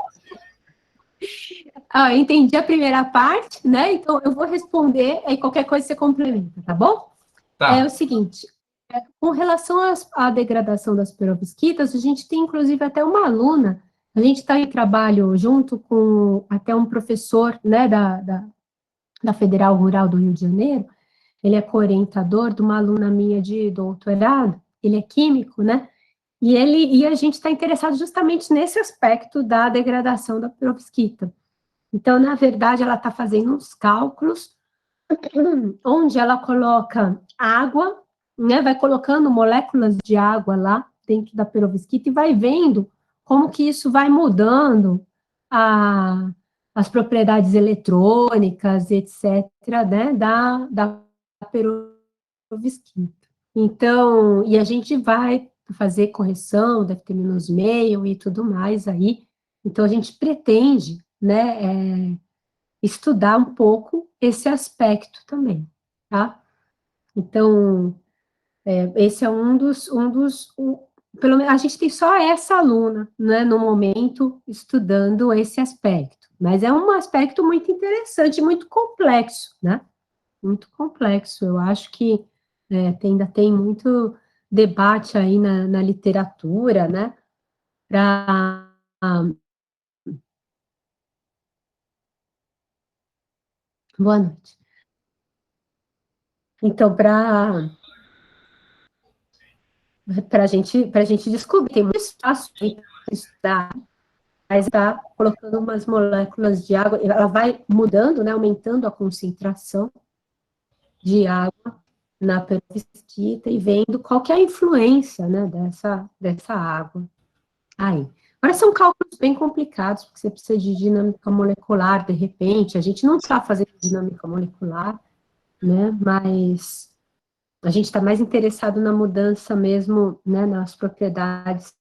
Entendi a primeira parte, né? Então eu vou responder, aí qualquer coisa você complementa, tá bom? Tá. É o seguinte, com relação à degradação das perovskitas, a gente tem inclusive até uma aluna, a gente está em trabalho junto com até um professor, né, da Federal Rural do Rio de Janeiro, ele é co-orientador de uma aluna minha de doutorado, ele é químico, né? E a gente está interessado justamente nesse aspecto da degradação da perovskita. Então, na verdade, ela está fazendo uns cálculos onde ela coloca água, né? Vai colocando moléculas de água lá dentro da perovskita e vai vendo como que isso vai mudando as propriedades eletrônicas, etc., né, da perovskita. Então, e a gente vai fazer correção, deve ter menos meio e tudo mais aí. Então, a gente pretende, né, estudar um pouco esse aspecto também, tá? Então, esse é pelo menos a gente tem só essa aluna, né, no momento, estudando esse aspecto, mas é um aspecto muito interessante, muito complexo, né? Muito complexo, eu acho que ainda tem muito debate aí na literatura, né, para... Boa noite. Então, para a gente descobrir, tem muito espaço para estudar, mas está colocando umas moléculas de água, ela vai mudando, né, aumentando a concentração de água na perovskita e vendo qual que é a influência, né, dessa água aí. Agora, são cálculos bem complicados, porque você precisa de dinâmica molecular, de repente, a gente não está fazendo dinâmica molecular, né, mas a gente está mais interessado na mudança mesmo, né, nas propriedades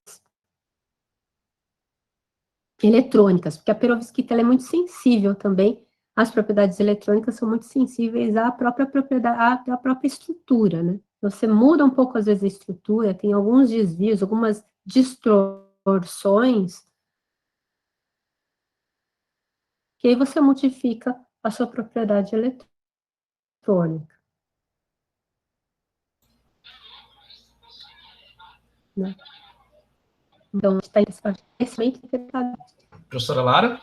eletrônicas, porque a perovskita ela é muito sensível também, as propriedades eletrônicas são muito sensíveis à própria propriedade, à própria estrutura, né? Você muda um pouco, às vezes, a estrutura, tem alguns desvios, algumas distorções, que aí você modifica a sua propriedade eletrônica. Né? Então, a gente está interessado. Professora Lara?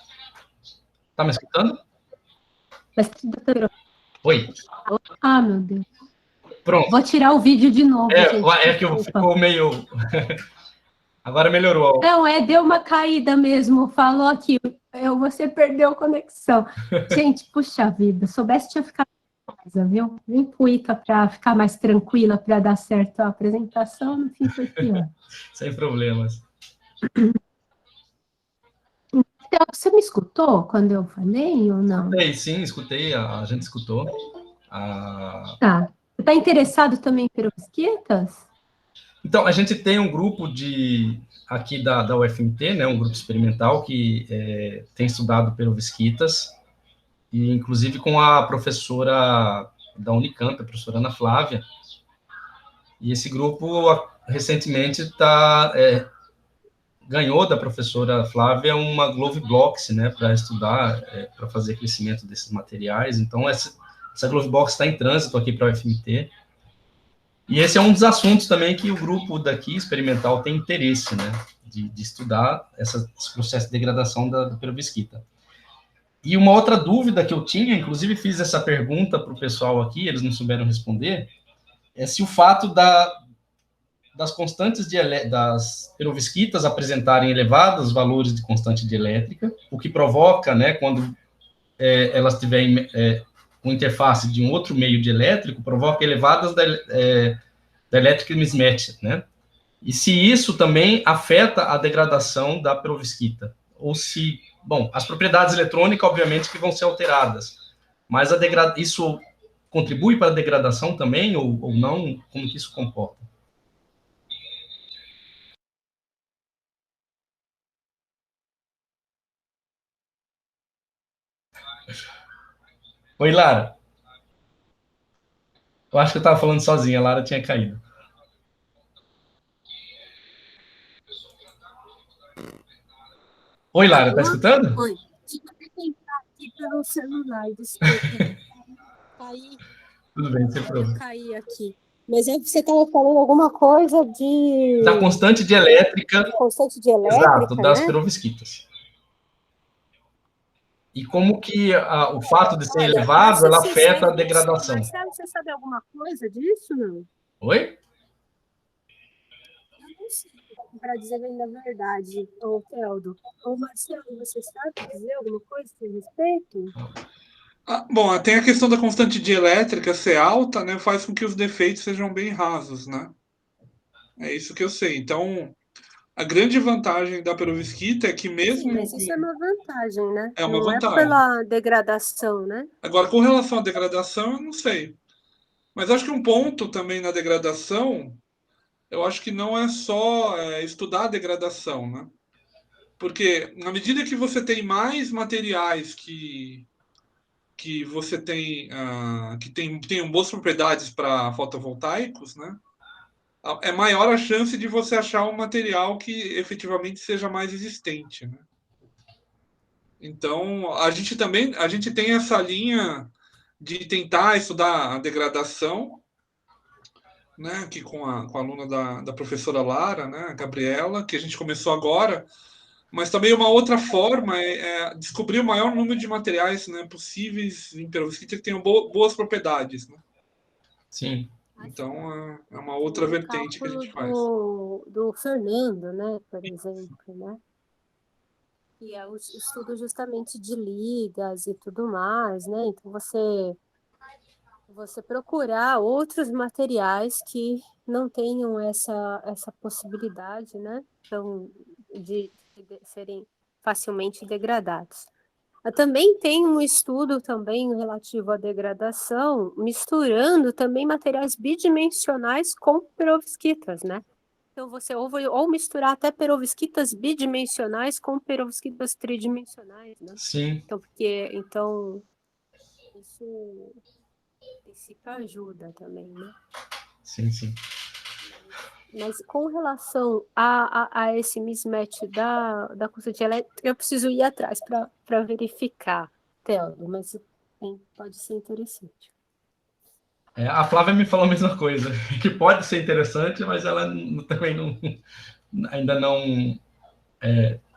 Tá me escutando? Mas, Oi. Ah, meu Deus. Pronto. Vou tirar o vídeo de novo, gente. Que ficou meio... Agora melhorou. Não, deu uma caída mesmo, falou aqui, você perdeu a conexão. Gente, puxa vida, soubesse tinha ficado em casa, viu? Vem pro Ica para ficar mais tranquila, para dar certo a apresentação, no fim foi pior. Sem problemas. Então, você me escutou quando eu falei ou não? Sim, escutei, a gente escutou. Tá. Você está interessado também em perovskitas? Então, a gente tem um grupo aqui da UFMT, né, um grupo experimental que tem estudado perovskitas, e inclusive com a professora da Unicamp, a professora Ana Flávia, e esse grupo recentemente ganhou da professora Flávia uma Glove Box, né, para estudar, para fazer crescimento desses materiais. Então, essa Glove Box está em trânsito aqui para a UFMT. E esse é um dos assuntos também que o grupo daqui, experimental, tem interesse, né, de estudar esse processo de degradação da perovskita. E uma outra dúvida que eu tinha, inclusive fiz essa pergunta para o pessoal aqui, eles não souberam responder, é se o fato das constantes das perovskitas apresentarem elevados valores de constante de elétrica, o que provoca, né, quando elas tiverem com interface de um outro meio de elétrico, provoca elevadas da electric mismatch, né? E se isso também afeta a degradação da perovskita, ou se, bom, as propriedades eletrônicas, obviamente, que vão ser alteradas, mas isso contribui para a degradação também, ou não? Como que isso comporta? Oi, Lara. Eu acho que eu estava falando sozinha, a Lara tinha caído. Oi, Lara, tá escutando? Oi. Deixa eu tentar aqui pelo celular, desculpa. Caí, Tudo bem, sem eu problema. caí aqui. Mas aí você estava falando alguma coisa Da constante de elétrica, constante de exato, elétrica, das né? perovskitas. E como que o fato de ser Olha, elevado, ela ser sincera, afeta a eu não sei. degradação. Marcelo, você sabe alguma coisa disso, não? Oi? Eu não sei, para dizer bem a verdade, ô Teldo. Ô Marcelo, você sabe dizer alguma coisa a respeito? Bom, tem a questão da constante de elétrica ser alta, né? Faz com que os defeitos sejam bem rasos, né? É isso que eu sei. Então, a grande vantagem da perovskita é que Sim, mesmo mas isso é uma vantagem, né? é uma Não é vantagem. pela degradação, né? Agora, com relação à degradação, eu não sei. Mas acho que um ponto também na degradação, eu acho que não é só estudar a degradação, né? Porque na medida que você tem mais materiais que você tem que tenham boas propriedades para fotovoltaicos, né? É maior a chance de você achar um material que efetivamente seja mais resistente, né? Então, a gente tem essa linha de tentar estudar a degradação, né, aqui com a aluna da professora Lara, né, a Gabriela, que a gente começou agora, mas também uma outra forma é descobrir o maior número de materiais, né, possíveis em perovskita que tenham boas propriedades, né? Sim. Então, é uma outra vertente que a gente faz. Do Fernando, né, por exemplo, né? E é o estudo justamente de ligas e tudo mais, né? Então você procurar outros materiais que não tenham essa possibilidade, né? Então, de serem facilmente degradados. Também tem um estudo também relativo à degradação, misturando também materiais bidimensionais com perovskitas, né? Então você ou misturar até perovskitas bidimensionais com perovskitas tridimensionais, né? Sim. Então isso princípio ajuda também, né? Sim, sim. Mas com relação a esse mismatch da constante elétrica, eu preciso ir atrás para verificar, Teldo, mas pode ser interessante. A Flávia me falou a mesma coisa, que pode ser interessante, mas ela também ainda não.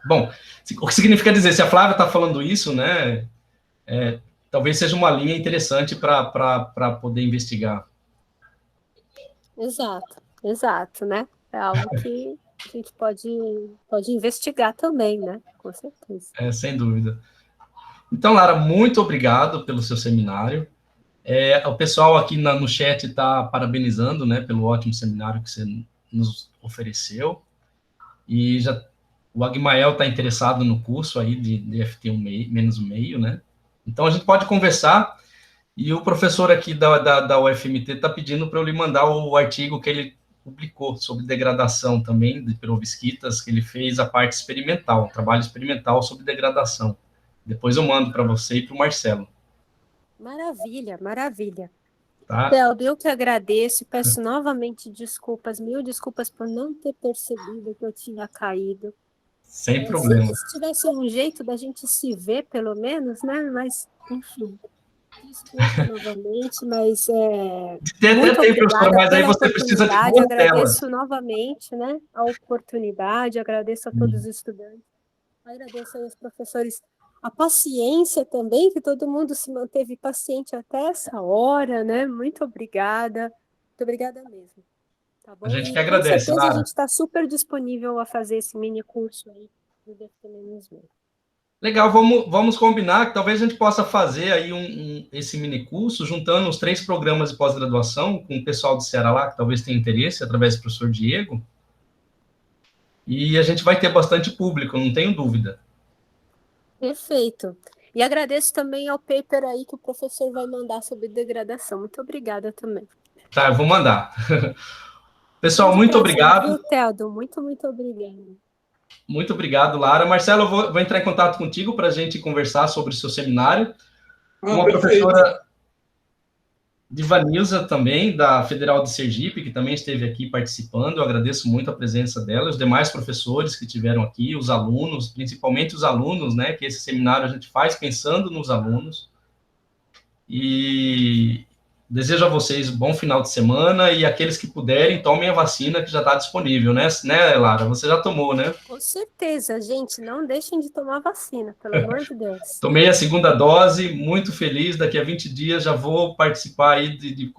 Bom, o que significa dizer, se a Flávia está falando isso, né, talvez seja uma linha interessante para poder investigar. Exato, né? É algo que a gente pode investigar também, né? Com certeza. Sem dúvida. Então, Lara, muito obrigado pelo seu seminário. O pessoal aqui no chat está parabenizando, né, pelo ótimo seminário que você nos ofereceu. E o Agmael está interessado no curso aí de DFT menos um meio, né? Então a gente pode conversar. E o professor aqui da UFMT está pedindo para eu lhe mandar o artigo que ele publicou sobre degradação também de perovskitas, que ele fez a parte experimental, um trabalho experimental sobre degradação. Depois eu mando para você e para o Marcelo. Maravilha, maravilha. Tá? Teldo, eu que agradeço, peço novamente desculpas, mil desculpas por não ter percebido que eu tinha caído. Sem problema. Se tivesse um jeito da gente se ver, pelo menos, né? Mas, enfim, desculpa novamente, mas muito Tem, professora, obrigada mas aí pela você precisa de oportunidade, duas telas. agradeço novamente, né, a oportunidade, agradeço a todos os estudantes, agradeço aos professores a paciência também, que todo mundo se manteve paciente até essa hora, né? Muito obrigada mesmo. Tá bom? A gente E que com agradece, certeza a Lara. gente está super disponível a fazer esse mini curso aí do DFT-. Legal, vamos combinar que talvez a gente possa fazer aí esse mini curso, juntando os 3 programas de pós-graduação com o pessoal do Ceará lá, que talvez tenha interesse, através do professor Diego. E a gente vai ter bastante público, não tenho dúvida. Perfeito. E agradeço também ao paper aí que o professor vai mandar sobre degradação. Muito obrigada também. Tá, eu vou mandar. Pessoal, Grande muito prazer, obrigado. viu, Teldo? Muito obrigada. Muito obrigado, Lara. Marcelo, eu vou entrar em contato contigo para a gente conversar sobre o seu seminário. Uma Perfeito. professora Divanilza também, da Federal de Sergipe, que também esteve aqui participando. Eu agradeço muito a presença dela, os demais professores que tiveram aqui, os alunos, principalmente os alunos, né, que esse seminário a gente faz pensando nos alunos. E desejo a vocês um bom final de semana e aqueles que puderem, tomem a vacina que já está disponível, né, Lara? Você já tomou, né? Com certeza, gente, não deixem de tomar vacina, pelo amor de Deus. Tomei a 2ª dose, muito feliz, daqui a 20 dias já vou participar aí de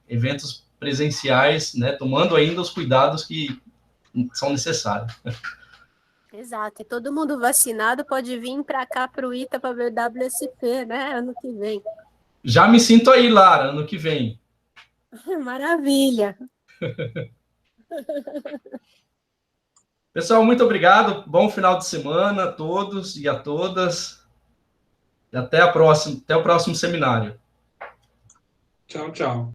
eventos presenciais, né, tomando ainda os cuidados que são necessários. Exato, e todo mundo vacinado pode vir para cá, para o ITA, para ver o WSP, né, ano que vem. Já me sinto aí, Lara, ano que vem. Maravilha. Pessoal, muito obrigado, bom final de semana a todos e a todas. E até o próximo seminário. Tchau, tchau.